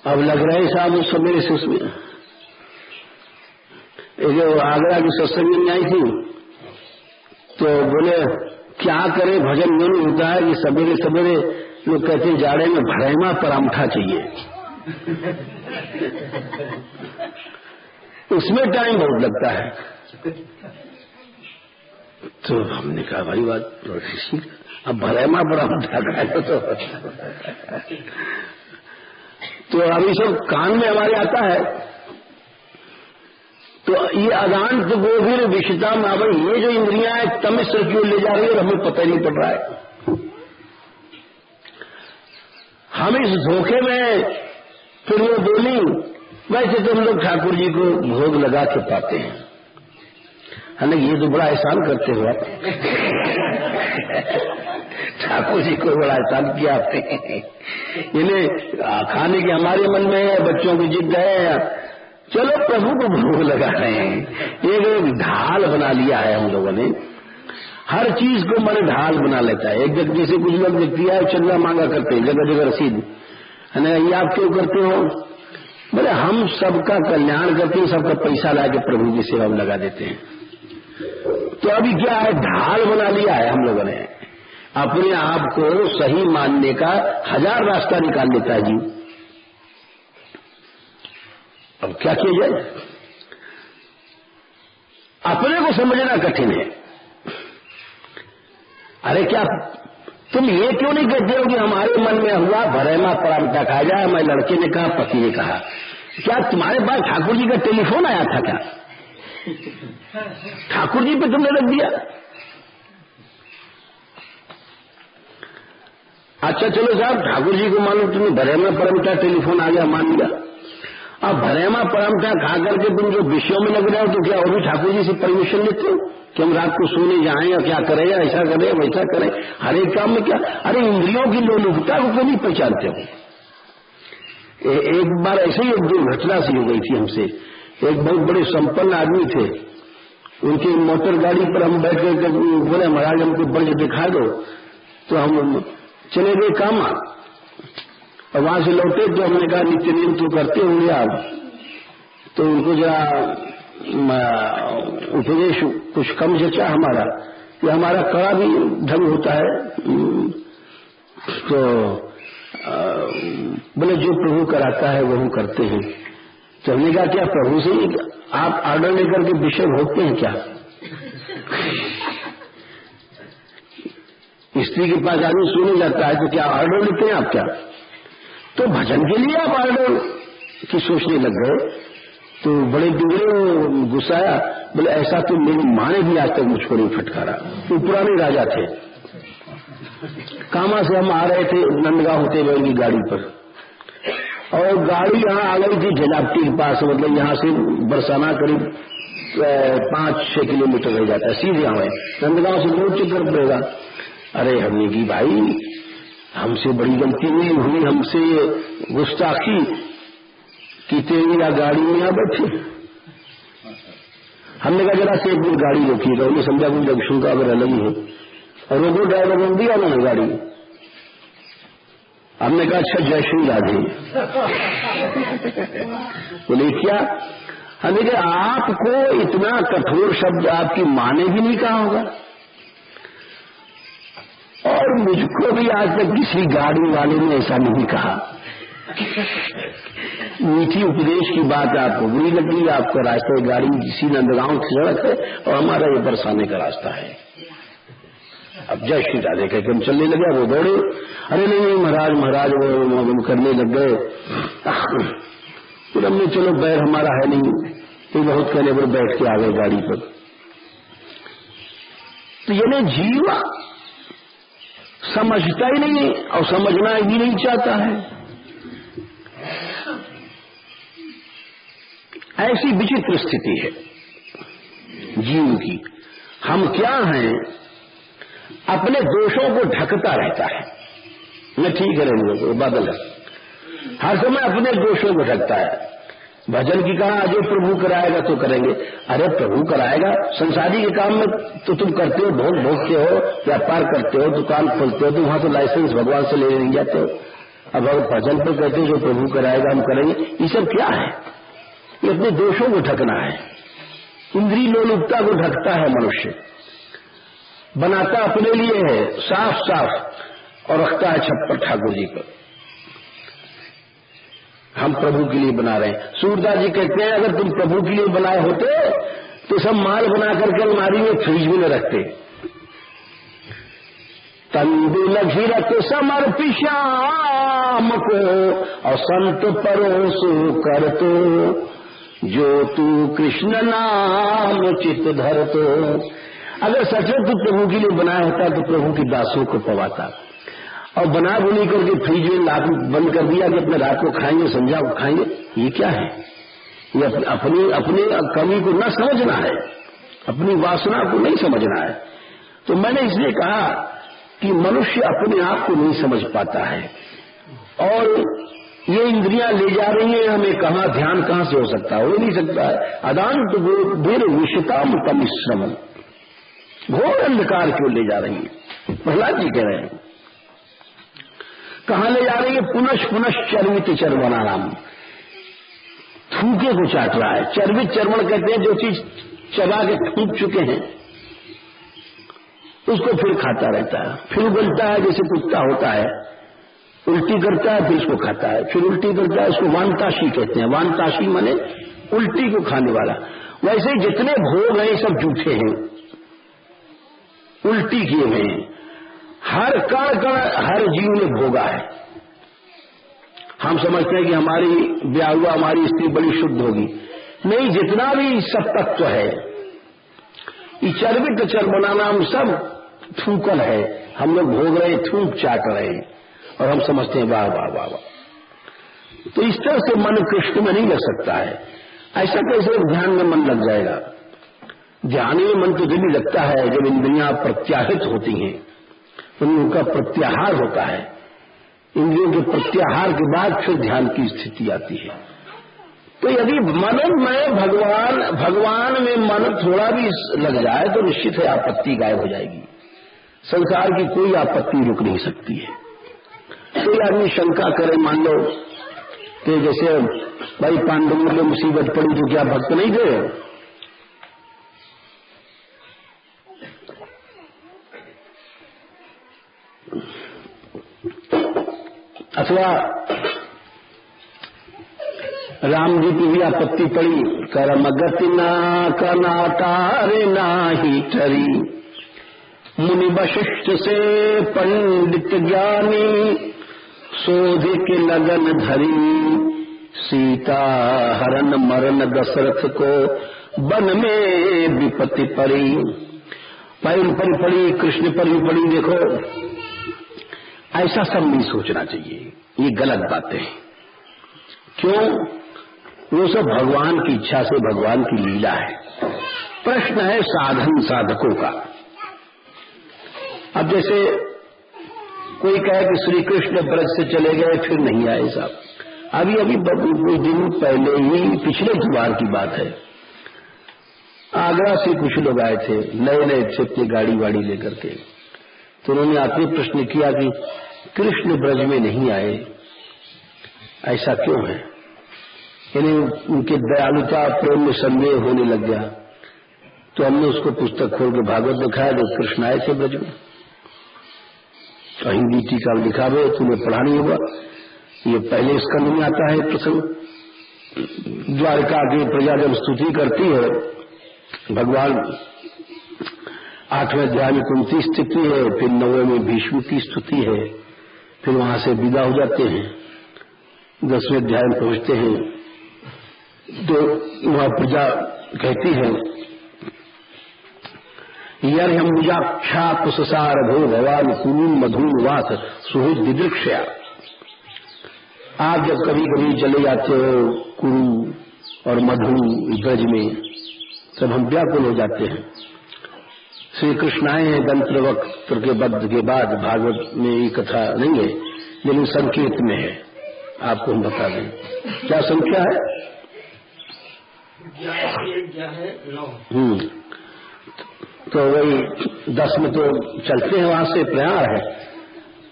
अब लग रहे साहब उस सवेरे से उसमें जो आगरा की सत्संग में आई थी तो बोले क्या करे, भजन यूं होता है कि सवेरे सवेरे लोग कहते हैं जाड़े में भरेमा परांठा चाहिए। उसमें टाइम बहुत लगता है। तो हमने कहा भाई बात अब भरेमा परांठा खाए तो अभी सब कान में हमारे आता है। तो ये अदांत गोभिर विषिता मावई, ये जो इंद्रियां हैं तमिश्र क्यों ले जा रही है और हमें पता ही नहीं पड़ रहा है। हम इस धोखे में फिर वो बोली, वैसे तो हम लोग ठाकुर जी को भोग लगा के पाते हैं। हालांकि ये तो बड़ा एहसान करते हो आप। ठाकुर जी को बड़ा एहसान किया आपने। इन्हें खाने के हमारे मन में है, बच्चों की जिद है, चलो प्रभु को भोग लगा रहे हैं। एक ढाल बना लिया है हम लोगों ने, हर चीज को मन ढाल बना लेता है। एक जगह से कुछ लोग व्यक्ति आए चंदा मांगा करते हैं, जगह जगह रसीद है ना, ये आप क्यों करते हो? बोले हम सबका कल्याण करते हैं, सबका पैसा ला के प्रभु की सेवा में लगा देते हैं। तो अभी क्या है, ढाल बना लिया है हम लोगों ने। अपने आप को सही मानने का 1000 रास्ता निकाल लेता है जीव। अब क्या किया जाए? अपने को समझना कठिन है। अरे क्या तुम ये क्यों नहीं कहते हो कि हमारे मन में हुआ भरेमा परांठा खा जाए? मैं लड़के ने कहा, पति ने कहा, क्या तुम्हारे पास ठाकुर जी का टेलीफोन आया था क्या? ठाकुर जी पे तुमने रख दिया। अच्छा चलो साहब, ठाकुर जी को मालूम तुम्हें भरेमा परांठा टेलीफोन आ गया, मान लिया। अब भरेमा परांठा खा करके तुम जो विषयों में लग रहे हो तो क्या और भी ठाकुर जी से परमिशन लेते हो कि हम रात को सोने जाएं या क्या करें, या ऐसा करें वैसा करें? हर एक काम में क्या? अरे इंद्रियों की लोलुपता को क्यों नहीं पहचानते हो? एक बार ऐसे ही एक दुर्घटना सी हो गई थी हमसे। एक बहुत बड़े संपन्न आदमी थे, उनकी मोटर गाड़ी पर हम बैठ कर बोले महाराज हमको ब्रज दिखा दो, तो हम चले गए कामा। और वहां से लौटे तो हमने कहा नित्य नियम तो करते होंगे आप, तो उनको जरा उपदेश कुछ कम जचा हमारा, कि हमारा कड़ा भी ढंग होता है। तो बोले जो प्रभु कराता है वो हम करते हैं। तो हमने कहा क्या प्रभु से आप ऑर्डर लेकर के विषय भोगते हैं क्या? स्त्री के पास आदमी सोने जाता है तो क्या ऑर्डर लेते हैं आप क्या? तो भजन के लिए आप ऑर्डर की सोचने लग गए। तो बड़े दुबले गुस्साया, बोले ऐसा तो मेरी माँ ने भी आज तक मुझको नहीं फटकारा। तो पुराने राजा थे, कामा से हम आ रहे थे नंदगांव होते हुए उनकी गाड़ी पर, और गाड़ी यहाँ आ गई थी झलापटी के पास, मतलब यहाँ से बरसाना करीब 5-6 किलोमीटर रह जाता है, सीधे आवे नंदगांव से बहुत चक्कर पड़ेगा। अरे हमने की भाई हमसे बड़ी गलती नहीं हुई, हमसे गुस्ताखी की तेरी गाड़ी में आ बैठे हमने कहा जरा से एक दिन गाड़ी रोकिएगा, उन्हें समझा कि जंक्शन का अगर अलग ही है, और रोको ड्राइवर ने दिया उन्होंने गाड़ी। हमने कहा अच्छा जय श्री राधे। बोले क्या? हमने कहा आपको इतना कठोर शब्द आपकी माँ ने भी नहीं कहा होगा, और मुझको भी आज तक किसी गाड़ी वाले ने ऐसा नहीं कहा। मीठी उपदेश की बात आपको बुरी लगी, आपका रास्ता गाड़ी किसी नंदगांव की सड़क है और हमारा ये बरसाने का रास्ता है। अब जय श्री राधे कहकर हम चलने लगे। वो दौड़े, अरे नहीं महाराज महाराज वो करने लग गए। फिर हमने चलो बैर हमारा है नहीं, तो बहुत कहने पर बैठ के आ गए गाड़ी पर। तो यानी जीव समझता ही नहीं और समझना भी नहीं चाहता है। ऐसी विचित्र स्थिति है जीव की। हम क्या हैं, अपने दोषों को ढकता रहता है। मैं ठीक है रहेंगे बादल है, हर समय अपने दोषों को ढकता है। भजन की कहा जो प्रभु कराएगा तो करेंगे। अरे प्रभु कराएगा, संसारी के काम में तो तुम करते हो, भोग भोगते हो, व्यापार करते हो, दुकान खोलते हो, तो वहां तो लाइसेंस भगवान से ले नहीं जाते हो। अब अगर भजन पर कहते हो जो प्रभु कराएगा हम करेंगे, ये सब क्या है? ये अपने दोषों को ढकना है। इंद्रिय लोलुपता को ढकता है मनुष्य, बनाता अपने लिए है साफ साफ, और रखता है छप्पर ठाकुर जी पर। हम प्रभु के लिए बना रहे हैं। सूरदास जी कहते हैं अगर तुम प्रभु के लिए बनाए होते तो सब माल बना करके अलमारी में फ्रिज में न रखते। तंदुल घिरत समर्पि श्याम को, और संत परोसु कर तो, जो तू कृष्ण नाम चित धर तो। अगर सचमुच तू प्रभु के लिए बनाया होता तो प्रभु की दासों को पवाता, और बना बुनी करके फ्रिज में लाख बंद कर दिया कि अपने रात को खाएंगे संध्या को खाएंगे। ये क्या है? ये अपनी कमी को न समझना है, अपनी वासना को नहीं समझना है। तो मैंने इसलिए कहा कि मनुष्य अपने आप को नहीं समझ पाता है, और ये इंद्रियां ले जा रही हैं हमें कहां, ध्यान कहां से हो सकता है? हो नहीं सकता है। अदांत वीर विषताम तमिश्रम, घोर अंधकार क्यों ले जा रही है? प्रहलाद जी कह रहे हैं कहां ले जा रही है? पुनश पुनश चर्वित चर्वणा नाम, थूके को चाट रहा है। चर्वित चर्वण कहते हैं जो चीज चबा के थूक चुके हैं उसको फिर खाता रहता है, फिर उगलता है। जैसे कुत्ता होता है, उल्टी करता है फिर उसको खाता है, फिर उल्टी करता है, उसको वानताशी कहते हैं। वानताशी माने उल्टी को खाने वाला। वैसे जितने भोग हैं सब झूठे हैं, उल्टी किए हुए हैं। हर कण कण हर जीव ने भोगा है। हम समझते हैं कि हमारी ब्याह हुआ हमारी स्त्री बड़ी शुद्ध होगी, नहीं, जितना भी सब तत्व है ये चर्वित चर्वणा नाम सब थूकल है। हम लोग भोग रहे, थूक चाट रहे हैं, और हम समझते हैं वाह वाह वाह वाह। तो इस तरह से मन कृष्ण में नहीं लग सकता है। ऐसा कैसे ध्यान में मन लग जाएगा? ध्यान में मन तो जब लगता है जब इंद्रियां प्रत्याहित होती हैं, उनका प्रत्याहार होता है। इंद्रियों के प्रत्याहार के बाद फिर ध्यान की स्थिति आती है। तो यदि मन में भगवान में मन थोड़ा भी लग जाए तो निश्चित है आपत्ति गायब हो जाएगी। संसार की कोई आपत्ति रुक नहीं सकती है। कोई आदमी शंका करे, मान लो कि जैसे भाई पांडवों में मुसीबत पड़ी तो क्या भक्त नहीं थे? अथवा राम जी की भी आपत्ति पड़ी, कर्म गति ना कनाटारे ना ही ठरी, मुनि वशिष्ठ से पंडित ज्ञानी, शोध के लगन धरी, सीता हरण मरण दशरथ को वन में विपत्ति पड़ी। पैर पर पड़ी, कृष्ण पर भी पड़ी। देखो ऐसा सब नहीं सोचना चाहिए, ये गलत बातें हैं। क्यों? वो सब भगवान की इच्छा से भगवान की लीला है। प्रश्न है साधन साधकों का। अब जैसे कोई कहे कि श्री कृष्ण ब्रज से चले गए फिर नहीं आए साहब, अभी कुछ दिन पहले ही पिछले इतवार की बात है, आगरा से कुछ लोग आए थे, नए नए थे अपनी गाड़ी वाड़ी लेकर के। तो उन्होंने आते प्रश्न किया कि कृष्ण ब्रज में नहीं आए, ऐसा क्यों है? यानी उनके दयालुता प्रेम में संदेह होने लग गया। तो हमने उसको पुस्तक खोल के भागवत दिखाया, जो कृष्ण आए थे ब्रज में। तो हिंदी टीका में लिखा हुआ, तुम्हें पढ़ा नहीं होगा, ये पहले स्कंद में आता है प्रसंग। द्वारिका की प्रजा जब स्तुति करती है, भगवान 8वें अध्याय में कुंती स्थिति है, फिर 9वें में भीष्म की स्तुति है, फिर वहां से विदा हो जाते हैं, 10वें अध्याय में पहुंचते हैं। तो वह प्रजा कहती है, यर्हमुजाक्षा पुससार भो भवान कुरूम मधुन वास सुहृद दिदृक्षया। आप जब कभी कभी चले जाते हो कुरु और मधु ब्रज में, तब हम व्याकुल हो जाते हैं। श्री कृष्ण आए हैं दंत्र वक्त्र के बद्ध के बाद, भागवत में ये कथा नहीं है लेकिन संकेत में है, आपको हम बता दें। क्या संख्या है? 9। तो वही 10 में तो चलते हैं, वहां से प्रयाण है,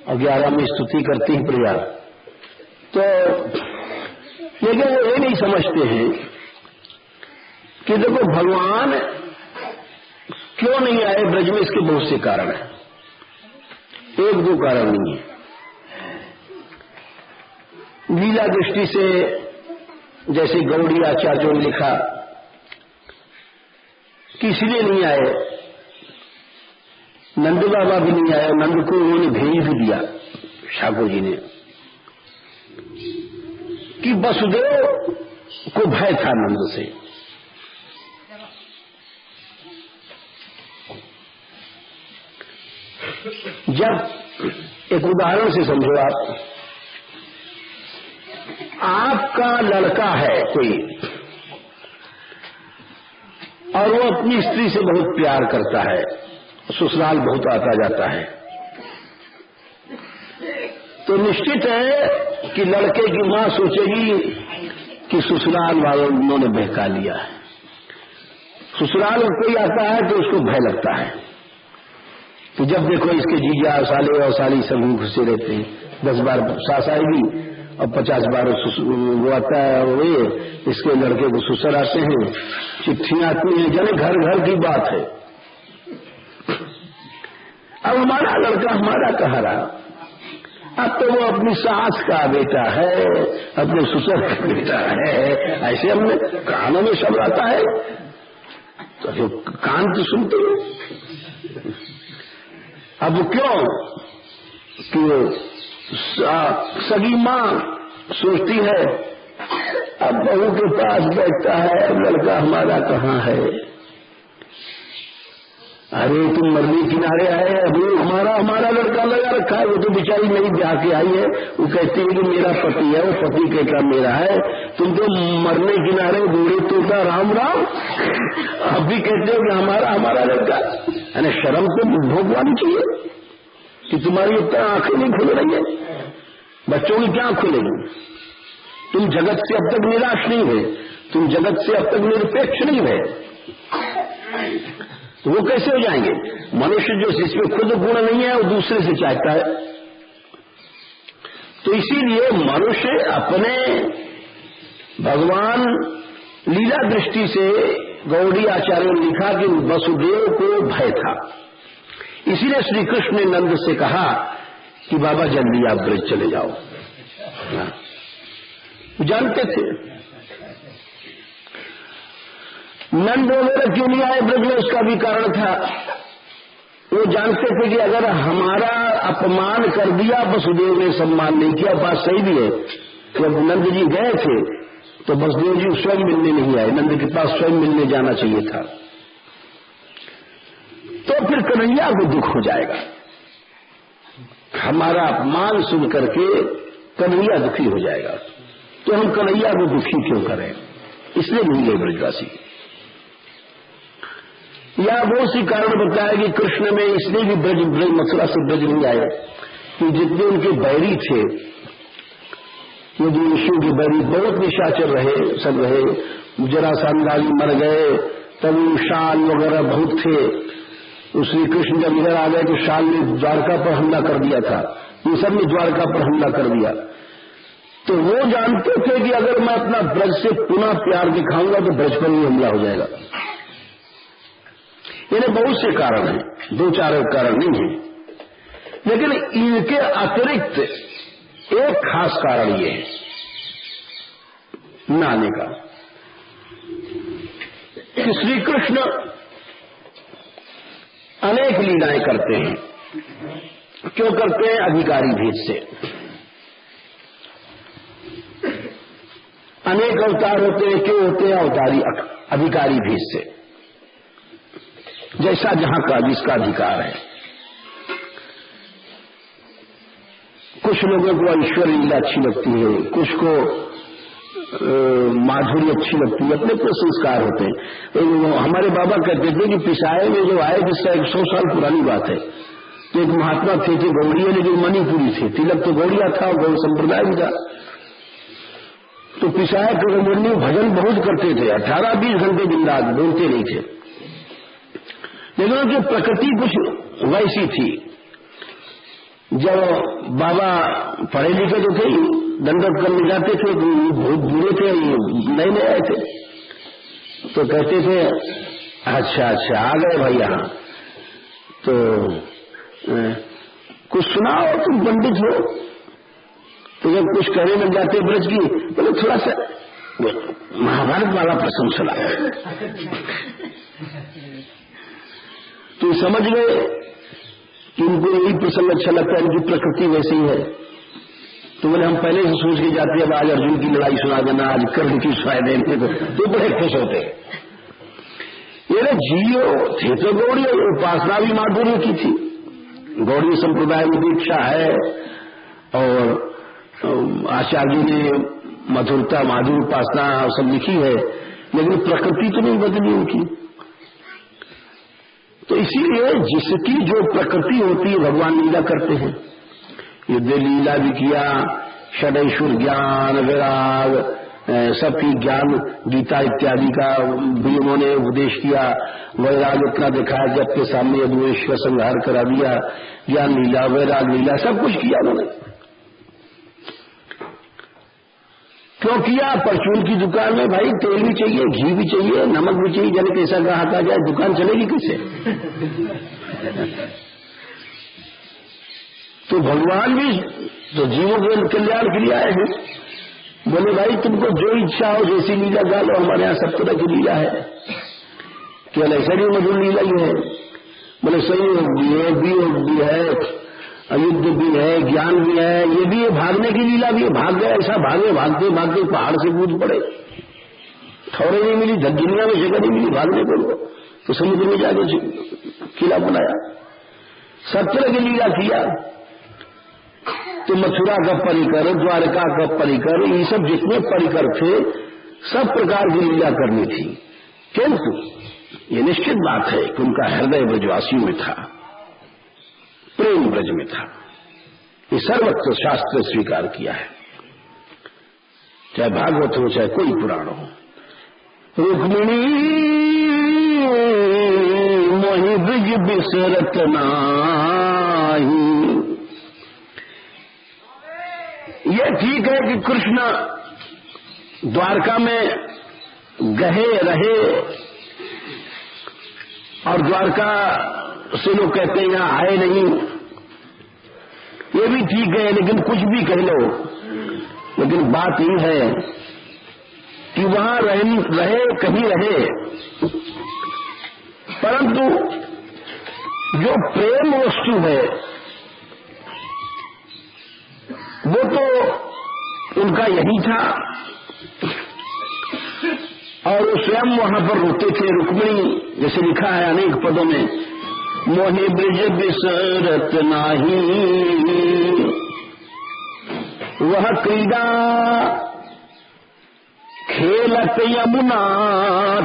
और 11 में स्तुति करती है प्रजा। तो लेकिन वो ये नहीं समझते हैं कि देखो भगवान क्यों नहीं आए ब्रज में, इसके बहुत से कारण हैं, 1-2 कारण नहीं है। लीला दृष्टि से, जैसे गौड़ी आचार्यों ने लिखा कि इसलिए नहीं आए, नंद बाबा भी नहीं आए, नंद को उन्होंने भेज भी दिया ठाकुर जी ने, कि वसुदेव को भय था नंद से। जब एक उदाहरण से समझो, आपका लड़का है कोई, और वो अपनी स्त्री से बहुत प्यार करता है, ससुराल बहुत आता जाता है, तो निश्चित है कि लड़के की मां सोचेगी कि ससुराल वालों ने बहका लिया है। ससुराल में कोई आता है तो उसको भय लगता है, तो जब देखो इसके जीजा साले और साली सभी घुसे रहते हैं, 10 बार सास आएगी और 50 बार वो आता है, और वे इसके लड़के को ससुर आते हैं, चिट्ठियां आती हैं, जाने घर घर की बात है। अब हमारा लड़का हमारा कहाँ रहा, अब तो वो अपनी सास का बेटा है, अपने ससुर का बेटा है, ऐसे हमने कानों में शब्द आता है, तो जो कान तो सुनते हैं। अब क्यों कि सगी मां सोचती है, अब बहू के पास बैठता है, अब लड़का हमारा कहाँ है। अरे तुम मरने किनारे आए, अभी हमारा लड़का लगा रखा है, वो तो बेचारी नई ब्याह के आई है, वो कहती है कि मेरा पति है, वो पति कहता मेरा है, तुम तो मरने किनारे बूढ़े तोता राम राम, अब भी कहते हो कि हमारा लड़का। अरे शर्म तो भोगवानी चाहिए कि तुम्हारी इतना आंखें नहीं खुल रही है, बच्चों की क्या आंख खुलेगी। तुम जगत से अब तक निराश नहीं हुए, तुम जगत से अब तक निरपेक्ष नहीं हुए, तो वो कैसे हो जाएंगे। मनुष्य जो जिसमें खुद गुण नहीं है वो दूसरे से चाहता है। तो इसीलिए मनुष्य अपने भगवान लीला दृष्टि से, गौड़ी आचार्य ने लिखा कि वसुदेव को भय था, इसीलिए श्री कृष्ण ने नंद से कहा कि बाबा जल्दी आप ब्रज चले जाओ। जानते थे नंद वगैरह क्यों नहीं आए ब्रज में, उसका भी कारण था। वो जानते थे कि अगर हमारा अपमान कर दिया वसुदेव ने, सम्मान नहीं किया, बात सही भी है। जब नंद जी गए थे तो वसुदेव जी स्वयं मिलने नहीं आए, नंद के पास स्वयं मिलने जाना चाहिए था, तो फिर कन्हैया को दुख हो जाएगा। हमारा अपमान सुन करके कन्हैया दुखी हो जाएगा, तो हम कन्हैया को दुखी क्यों करें, इसलिए नहीं गए ब्रजवासी। या बहुत सी कारण बताया कि कृष्ण में इसलिए भी ब्रज मथुरा से ब्रज नहीं आए कि जितने उनके बैरी थे, यदि यीशु के बैरी बहुत निशाचर रहे, सब रहे, जरासंध आदि मर गए, तब शाल वगैरह बहुत थे। तो श्री कृष्ण जब इधर आ गए तो शाल ने द्वारका पर हमला कर दिया था, ये सब ने द्वारका पर हमला कर दिया। तो वो जानते थे कि अगर मैं अपना ब्रज से पुनः प्यार दिखाऊंगा तो ब्रज पर भी हमला हो जाएगा। इन्हें बहुत से कारण हैं, 2-4 कारण नहीं है, लेकिन इनके अतिरिक्त एक खास कारण ये है न आने का कि श्री कृष्ण अनेक लीलाएं करते हैं। क्यों करते हैं? अधिकारी भेद से। अनेक अवतार होते हैं। क्यों होते हैं? अवतारी अधिकारी भेद से, जैसा जहां का जिसका अधिकार है। कुछ लोगों को ईश्वर लीला अच्छी लगती है, कुछ को माधुरी अच्छी लगती है, अपने अपने संस्कार होते हैं। हमारे बाबा कहते थे कि पिसाए में जो आए, जिसका 100 साल पुरानी बात है, तो एक महात्मा थे गौड़िया, लेकिन मणिपुरी थे, तिलक तो गौड़िया था और गौड़ संप्रदाय भी था। तो पिसाए के भजन बहुत करते थे, 18-20 घंटे दिन रात बोलते नहीं थे, लेकिन उनकी प्रकृति कुछ वैसी थी। जब बाबा पढ़े लिखे तो थे, दंडवत करने जाते थे, तो बहुत बुरे थे, नए नए आए थे, तो कहते थे अच्छा आ गए भाई यहाँ, तो कुछ सुनाओ, तुम पंडित हो। तो जब कुछ कहने लग जाते ब्रज की, बोले थोड़ा सा महाभारत वाला प्रसंग सुना। तो समझ गए कि उनको यही प्रसंग अच्छा लगता है, इनकी प्रकृति वैसी है। तो बोले हम पहले से सोच के जाते हैं, आज अर्जुन की लड़ाई सुना देना, आज कर्ण की सुनाई देने, तो बड़े खुश होते। ये जियो थे तो गौड़ी, उपासना भी माधुर्य की थी। गौड़ी संप्रदाय में दीक्षा है और आचार्य ने मधुरता माधुर्य उपासना सब लिखी है, लेकिन प्रकृति तो नहीं बदली उनकी। तो इसीलिए जिसकी जो प्रकृति होती है भगवान लीला करते हैं। युद्ध लीला भी किया, षडैश्वर ज्ञान, विराग, सबकी ज्ञान, गीता इत्यादि का भी उन्होंने उपदेश किया। वैराग इतना दिखाया कि आपके सामने द्वेष का संहार करा दिया। ज्ञान लीला, वैराग लीला, सब कुछ किया उन्होंने। क्यों किया? परचून की दुकान में भाई तेल भी चाहिए, घी भी चाहिए, नमक भी चाहिए, जन कैसा ग्राहक आ जाए, दुकान चलेगी कैसे? तो भगवान भी तो जीवों के कल्याण के लिए आए हैं। बोले भाई तुमको जो इच्छा हो, जैसी लीला गा लो, हमारे यहाँ सब तरह की लीला है। केवल ऐसा नहीं मधुर लीला ही है। बोले सही योग भी है, युद्ध भी है, ज्ञान भी है, ये भी है, भागने की लीला भी है। भाग गया, ऐसा भागे, भागते भागते पहाड़ से कूद पड़े, थोड़े नहीं मिली, दुनिया में जगह नहीं मिली भागने को, तो समुद्र में जाके किला बनाया। सब तरह की लीला किया। तो मथुरा का परिकर, द्वारका का परिकर, ये सब जितने परिकर थे, सब प्रकार की लीला करनी थी। किंतु ये निश्चित बात है कि उनका हृदय ब्रजवासियों में था, प्रेम ब्रज में था। ये सर्वत्र शास्त्र स्वीकार किया है, चाहे भागवत हो चाहे कोई पुराण हो। रुक्मिणी मोहि ब्रज बिसरत नाही। ये ठीक है कि कृष्ण द्वारका में गए रहे और द्वारका से लोग कहते हैं यहां आए नहीं, ये भी ठीक है, लेकिन कुछ भी कह लो, लेकिन बात ये है कि वहां रहे कहीं रहे, परंतु जो प्रेम वस्तु है वो तो उनका यही था। और वो स्वयं वहां पर रोते थे। रुक्मिणी, जैसे लिखा है अनेक पदों में, मोहि ब्रज बिसरत नाही, वह क्रीड़ा खेलत यमुना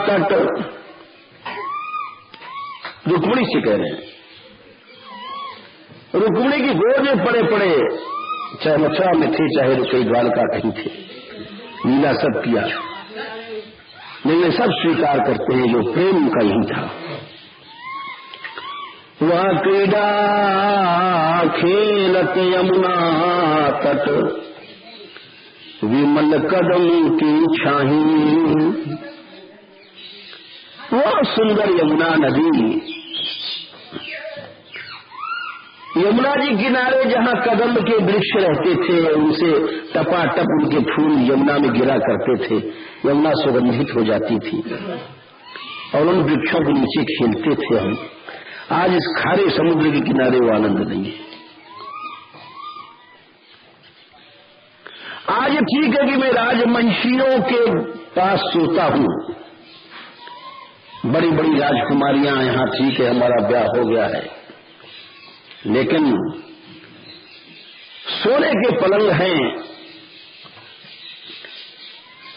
तट। रुक्मिणी से कह रहे हैं, रुक्मिणी की गोद में पड़े पड़े, चाहे मथुरा में थे चाहे रुकई द्वारका कहीं थे, लीला सब किया। लेकिन सब स्वीकार करते हैं जो प्रेम का ही था। वह क्रीड़ा खेलत यमुना तट, विमल कदम की छाही। वो सुंदर यमुना नदी, यमुना जी किनारे जहां कदम के वृक्ष रहते थे, उनसे टपाटप उनके फूल यमुना में गिरा करते थे। यमुना सुगंधित हो जाती थी और उन वृक्षों के नीचे खेलते थे हम। आज इस खारे समुद्र के किनारे वो आनंद नहीं है। आज ठीक है कि मैं राजमंशियों के पास सोता हूं, बड़ी बड़ी राजकुमारियां यहां, ठीक है हमारा ब्याह हो गया है, लेकिन सोने के पलंग हैं,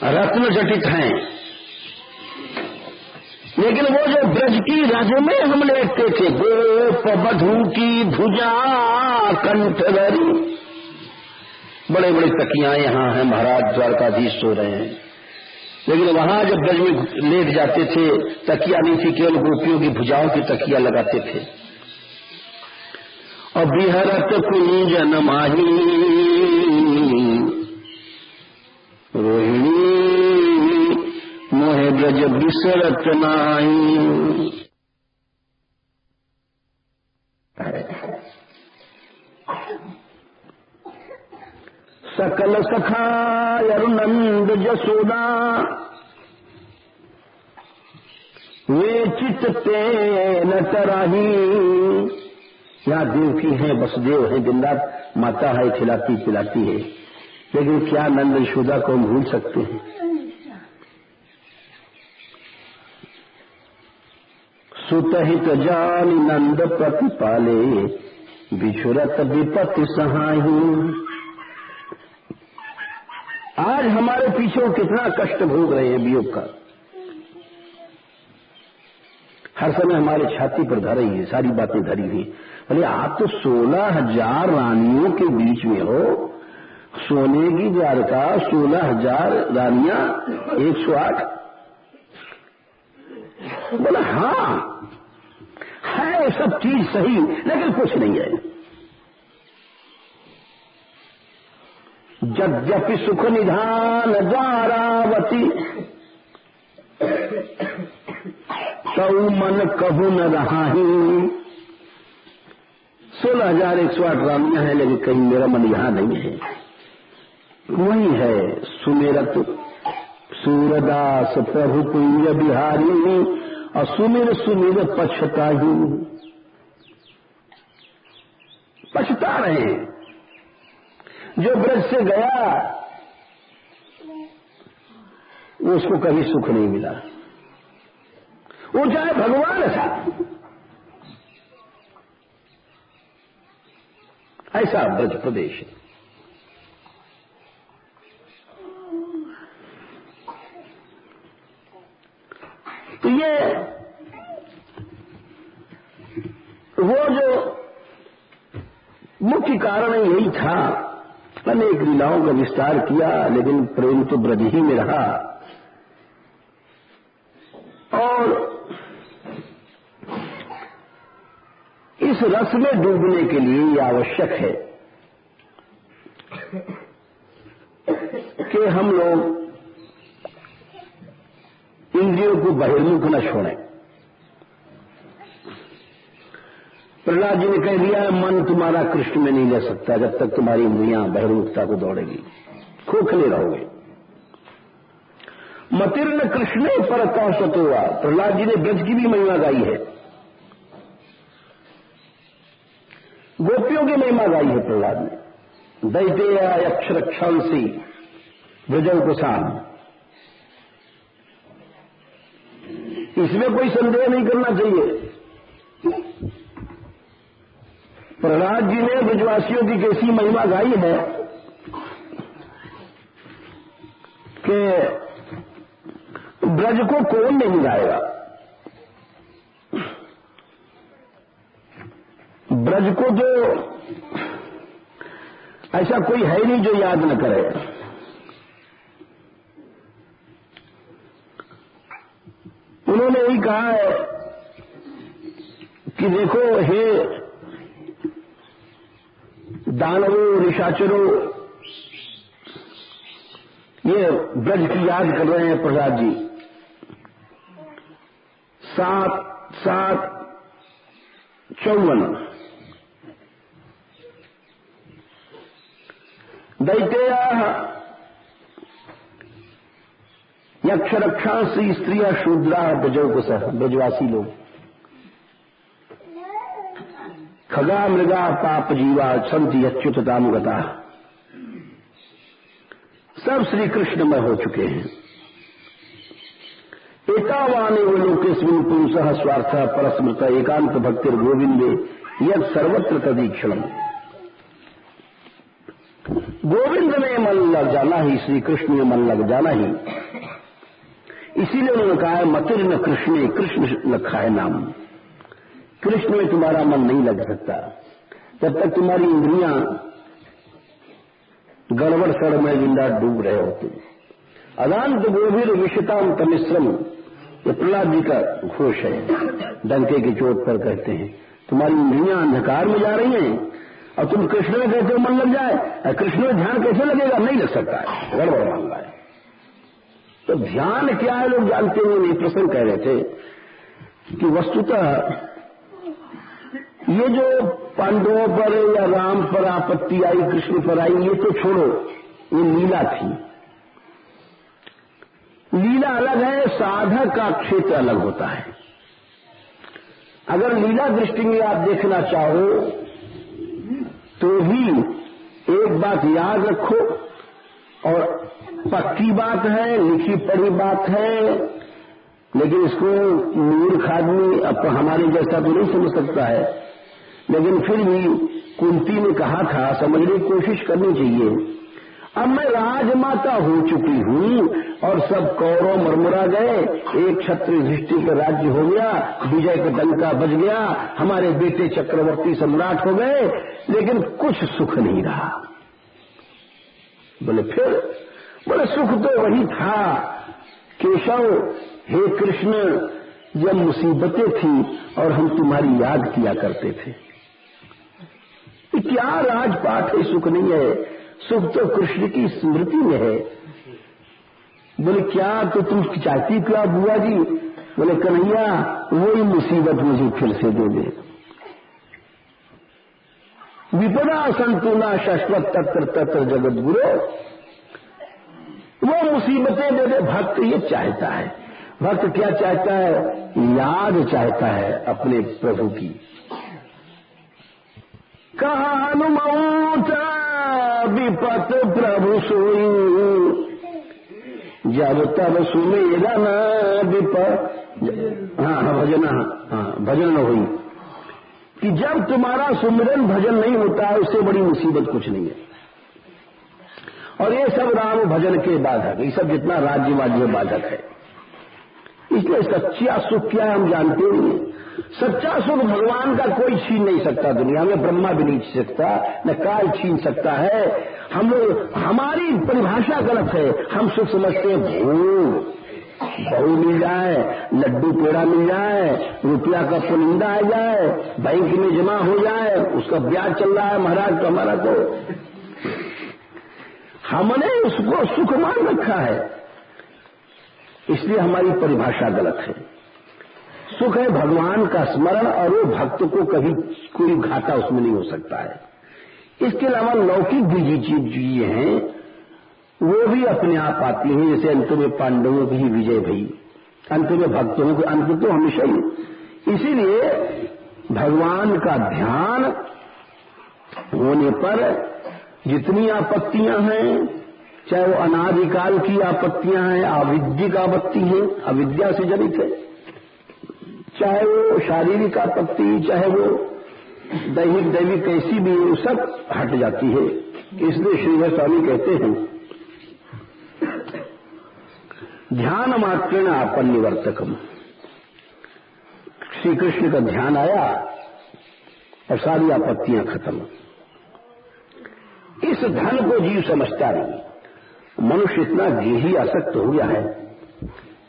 रत्न जटित हैं, लेकिन वो जो ब्रज की रज में हम लेटते थे, गोप बधू की भुजा कंठधरी, बड़े बड़े तकियां यहां हैं, महाराज द्वारकाधीश सो रहे हैं, लेकिन वहां जब ब्रज में लेट जाते थे तकिया नहीं थी, केवल गोपियों की भुजाओं की तकिया लगाते थे। और बिहरत कुंजन माही रोहिणी, मोहे ब्रज बिसरत नाई। सकल सखा अरुनंद जसोदा, वे चित्ते न तराही। यहाँ देवकी है, वसुदेव है, दिन रात माता है, खिलाती पिलाती है, लेकिन क्या नंद यशोदा को हम भूल सकते हैं? सुतहित जान नंद प्रतिपाले, बिछुरत विपत्ति सहाही। आज हमारे पीछे कितना कष्ट भोग रहे हैं वियोग का, हर समय हमारे छाती पर धर रही है, सारी बातें धरी हुई। बोले आप तो 16,000 रानियों के बीच में हो, सोने की द्वारका 16,000 रानियां 108। बोला हाँ है सब चीज सही, लेकिन कुछ नहीं है। जद्यपि सुख निधान द्वारावती, तऊ मन कहू न रहाही। 16,108 रानियां हैं, लेकिन कहीं मेरा मन यहां नहीं है। वही है सुमेरत सूरदास प्रभु कुंज बिहारी, और सुमिर सुमिर पछताही। पछता रहे, जो ब्रज से गया वो उसको कभी सुख नहीं मिला, वो चाहे भगवान था। ऐसा ब्रज प्रदेश है। तो ये वो जो मुख्य कारण यही था। अनेक लीलाओं का विस्तार किया, लेकिन प्रेम तो ब्रज ही में रहा। और इस रस में डूबने के लिए यह आवश्यक है कि हम लोग इंद्रियों को बहिर्मुख न छोड़ें। प्रहलाद जी ने कह दिया है, मन तुम्हारा कृष्ण में नहीं ले सकता जब तक तुम्हारी इंद्रियां बहिर्मुखता को दौड़ेगी, खोखले रहोगे। मतिर्न कृष्णे परतः सतोवा, प्रहलाद जी ने ब्रज की भी महिमा गाई है, गोपियों की महिमा गाई है प्रहलाद ने। दैतेय अक्षरक्षांसी ब्रजौ कुशाल, इसमें कोई संदेह नहीं करना चाहिए। प्रहलाद जी ने ब्रजवासियों की कैसी महिमा गाई है कि ब्रज को कौन नहीं गाएगा। ब्रज को जो ऐसा कोई है नहीं जो याद न करे। उन्होंने यही कहा है कि देखो हे दानवों निशाचरों, ये ब्रज की याद कर रहे हैं प्रहलाद जी। 7:54 दैत्या यक्ष रक्षांसी स्त्रिया शूद्रा ब्रजोकुश, ब्रजवासी लोग, खगा मृगा पाप जीवा संति अच्युतताम गता, सब श्री कृष्ण में हो चुके हैं। एतावाने वो लोकेस्मिन् पुरुषः स्वार्थः परस्मृत एकांत भक्तिर गोविंदे यद सर्वत्र तदीक्षणम। गोविंद में मन लग जाना ही, श्री कृष्ण में मन लग जाना ही, इसीलिए उन्होंने कहा है मतिर न कृष्ण, कृष्ण रखा है नाम। कृष्ण में तुम्हारा मन नहीं लग सकता जब तक तुम्हारी इंद्रियां गड़बड़ सड़ में जिंदा डूब रहे हो तुम। अदांत गोभीर विषताम तमिश्रम, ये प्रहलाद जी का घोष है, डंके की चोट पर कहते हैं तुम्हारी इंद्रियां अंधकार में जा रही हैं और तुम कृष्ण में कहते हो मन लग जाए। कृष्ण में ध्यान कैसे लगेगा? नहीं लग सकता है, गड़बड़ मामला है। तो ध्यान क्या है लोग जानते हुए नहीं। प्रसन्न कह रहे थे कि वस्तुतः ये जो पांडवों पर या राम पर आपत्ति आई, कृष्ण पर आई, ये तो छोड़ो, ये लीला थी। लीला अलग है, साधक का क्षेत्र अलग होता है। अगर लीला दृष्टि में आप देखना चाहो तो भी एक बात याद रखो, और पक्की बात है, लिखी पढ़ी बात है, लेकिन इसको मूर्ख आदमी अब हमारे जैसा तो नहीं समझ सकता है, लेकिन फिर भी कुंती ने कहा था, समझने की कोशिश करनी चाहिए। अब मैं राजमाता हो चुकी हूं और सब कौरव मरमुरा गए, एक क्षत्रिय दृष्टि का राज्य हो गया, विजय का डंका बज गया, हमारे बेटे चक्रवर्ती सम्राट हो गए, लेकिन कुछ सुख नहीं रहा। बोले फिर? बोले सुख तो वही था केशव, हे कृष्ण, जब मुसीबतें थी और हम तुम्हारी याद किया करते थे। क्या राजपाट है, सुख नहीं है, सुख तो कृष्ण की स्मृति में है। बोले क्या तो तुम चाहती क्या बुआ जी? बोले कन्हैया वही मुसीबत मुझे फिर से दे दे। विपदा संतुना शाश्वत तत्र तत्र जगत गुरु, वो मुसीबतें दे दे। भक्त ये चाहता है। भक्त क्या चाहता है? याद चाहता है अपने प्रभु की। कहा हनुमंत विपत प्रभु सोई, जब तब सुमेरन विपत, भजन न हुई, कि जब तुम्हारा सुमिरन भजन नहीं होता है उससे बड़ी मुसीबत कुछ नहीं है। और ये सब राम भजन के बाधक, ये सब जितना राज्य वाज्य बाधक है। इसलिए सच्चा सुख क्या हम जानते नहीं हैं। सच्चा सुख भगवान का कोई छीन नहीं सकता दुनिया में, ब्रह्मा भी नहीं छीन सकता, न काल छीन सकता है। हम लोग, हमारी परिभाषा गलत है। हम सुख समझते हैं भोग, बहू मिल जाए, लड्डू पेड़ा मिल जाए, रुपया का पुलिंदा आ जाए, बैंक में जमा हो जाए, उसका ब्याज चल रहा है महाराज, तो हमारा तो हमने उसको सुख मान रखा है। इसलिए हमारी परिभाषा गलत है। सुख है भगवान का स्मरण, और वो भक्त को कभी कोई घाटा उसमें नहीं हो सकता है। इसके अलावा लौकिक भी चीजें हैं, वो भी अपने आप आती हैं। जैसे अंत में पांडवों की ही विजय भई, अंत में भक्तों को अंत तो हमेशा ही। इसीलिए भगवान का ध्यान होने पर जितनी आपत्तियां हैं, चाहे वो अनादिकाल की आपत्तियां हैं, आविद्यिक आपत्ति है, अविद्या से जनित है, चाहे वो शारीरिक आपत्ति, चाहे वो दैहिक दैविक कैसी भी है, सब हट जाती है। इसलिए श्रीधर स्वामी कहते हैं ध्यान मात्रेण आपन निवर्तकम। श्री कृष्ण का ध्यान आया और सारी आपत्तियां खत्म। इस धन को जीव समझता नहीं। मनुष्य इतना देही आसक्त हो गया है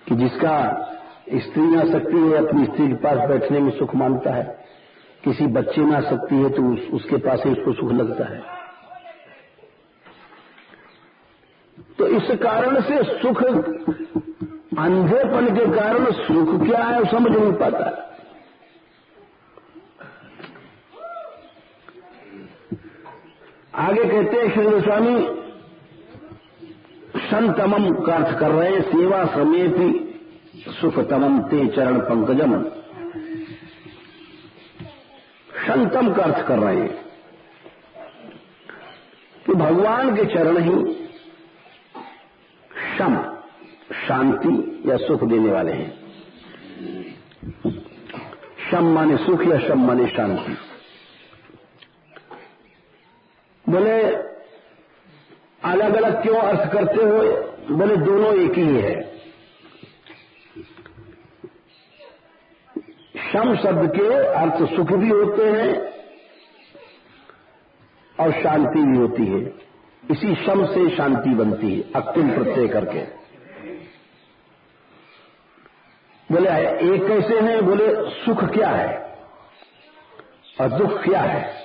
कि जिसका स्त्री आ सकती है, अपनी स्त्री के पास बैठने में सुख मानता है, किसी बच्चे में आ सकती है तो उसके पास ही उसको सुख लगता है। तो इस कारण से सुख, अंधेपन के कारण सुख क्या है समझ नहीं पाता। आगे कहते हैं श्री गोस्वामी, संतमम का अर्थ कर रहे हैं, सेवा समेपि सुखतमम ते चरण पंकजम। संतम का अर्थ कर रहे हैं कि भगवान के चरण ही शम, शांति या सुख देने वाले हैं। शम माने सुख या शम माने शांति। बोले अलग अलग क्यों अर्थ करते हो? बोले दोनों एक ही है। शम शब्द के अर्थ सुख भी होते हैं और शांति भी होती है। इसी शम से शांति बनती है, अक्तिम प्रत्यय करके। बोले एक कैसे हैं? बोले सुख क्या है और दुख क्या है।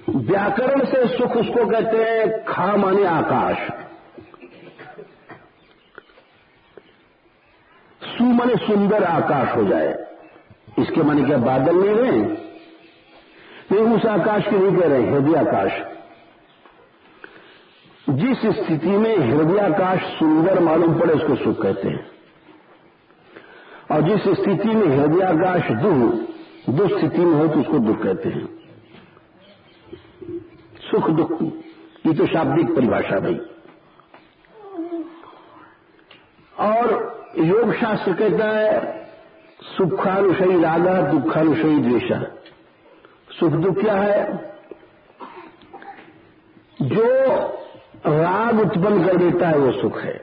व्याकरण से सुख उसको कहते हैं, खा माने आकाश, सु माने सुंदर आकाश हो जाए। इसके माने क्या बादल नहीं रहे? नहीं, उस आकाश की नहीं कह रहे, हृदय आकाश। जिस स्थिति में हृदयाकाश सुंदर मालूम पड़े उसको सुख कहते हैं, और जिस स्थिति में हृदयाकाश दुस्थिति में हो तो उसको दुख कहते हैं। सुख दुख ये तो शाब्दिक परिभाषा भाई। और योग शास्त्र कहता है सुखानुशयी रागा, दुखानुशयी द्वेषा। सुख दुख क्या है? जो राग उत्पन्न कर देता है वो सुख है।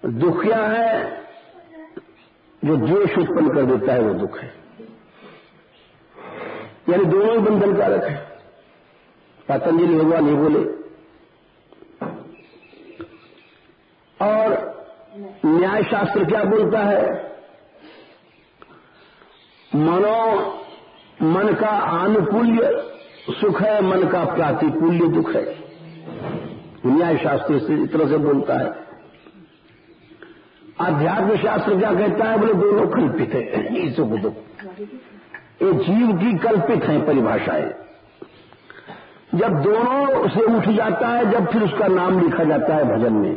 दुख क्या है? जो द्वेष उत्पन्न कर देता है वो दुख है। यानी दोनों ही बंधनकारक है। पतंजलि भगवान ये बोले। और न्याय शास्त्र क्या बोलता है? मन का आनुकूल्य सुख है, मन का प्रातिकूल्य दुख है। न्याय शास्त्र इस तरह से बोलता है। आध्यात्म शास्त्र क्या कहता है? बोले दोनों कल्पित है, सुख दुख ये जीव की कल्पित है परिभाषाएं। जब दोनों से उठ जाता है, जब फिर उसका नाम लिखा जाता है भजन में,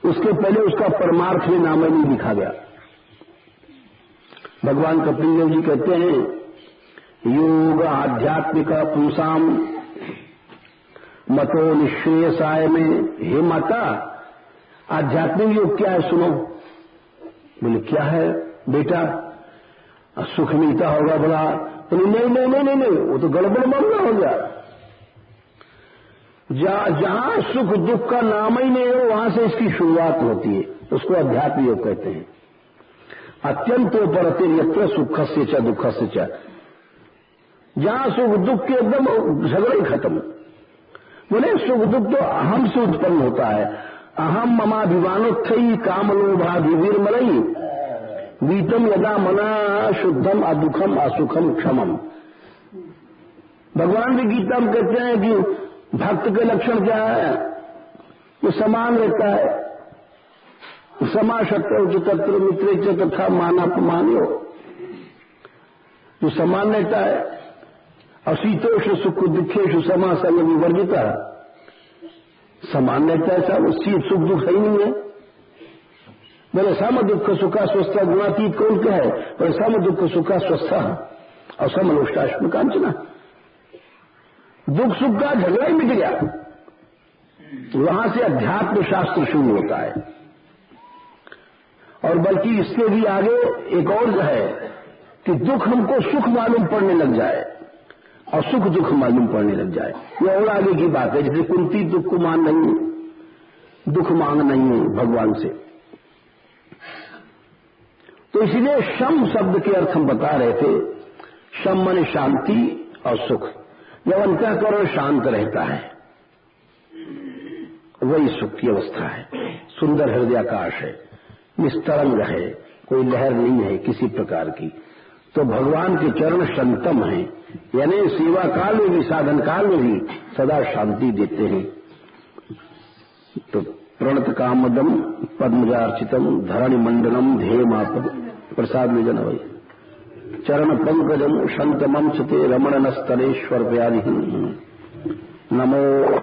उसके पहले उसका परमार्थ में नाम ही नहीं लिखा गया। भगवान कपिल देव जी कहते हैं, योग आध्यात्मिक पुंसाम मतो निश्रेयसाय में। हे माता, आध्यात्मिक योग क्या है सुनो। बोले क्या है बेटा? सुख मिलता होगा बड़ा। बोले नहीं नहीं नहीं नहीं नहीं, वो तो गड़बड़ मामला हो गया। जहां सुख दुख का नाम ही नहीं हो वहां से इसकी शुरुआत होती है, उसको अध्यात्म योग कहते हैं। अत्यंतो परते यत्र सुख से च दुख से च। जहां सुख दुख के एकदम झगड़े खत्म। बोले सुख दुख तो अहम से उत्पन्न होता है। अहम ममाभिमानोत्थई कामलोभाभिर्मलई वीतम यदा मना शुद्धम अदुखम असुखम क्षमम। भगवान भी गीता में कहते हैं कि भक्त के लक्षण क्या है? वो समान रहता है। समाशक्तो तत्र मित्रे तथा मानापमान्यो। जो समान रहता है। अशीतोष सुख दुखेशु समा संग विवर्जिता। समान रहता है साहब, उसकी सुख दुख ही नहीं है। बोले सम दुख सुखा स्वस्थ गुणातीत कौन क्या है? बोले सम दुख सुखा स्वस्थ और समलोष्टाश्म कांचना। दुख सुख का झगड़ा ही मिट गया। वहां से अध्यात्म शास्त्र शुरू होता है। और बल्कि इसके भी आगे एक और है कि दुख हमको सुख मालूम पड़ने लग जाए और सुख दुख मालूम पड़ने लग जाए। ये और आगे की बात है। जैसे कुंती दुख को मान नहीं, दुख मांग नहीं है भगवान से। तो इसलिए शम शब्द के अर्थ हम बता रहे थे। शम माने शांति और सुख। जब अंतःकरण शांत रहता है वही सुख की अवस्था है। सुंदर हृदयाकाश है, निस्तरंग है, कोई लहर नहीं है किसी प्रकार की। तो भगवान के चरण शांतम हैं, यानी सेवा काल में भी साधन काल में भी सदा शांति देते हैं। तो प्रणत कामदम पद्मजार्चितम धरणि मंडलम ध्येयमापद प्रसाद में जन वही चरण पंकजम शांतमंचते रमण नस्तरेश्वर प्यारी नमो।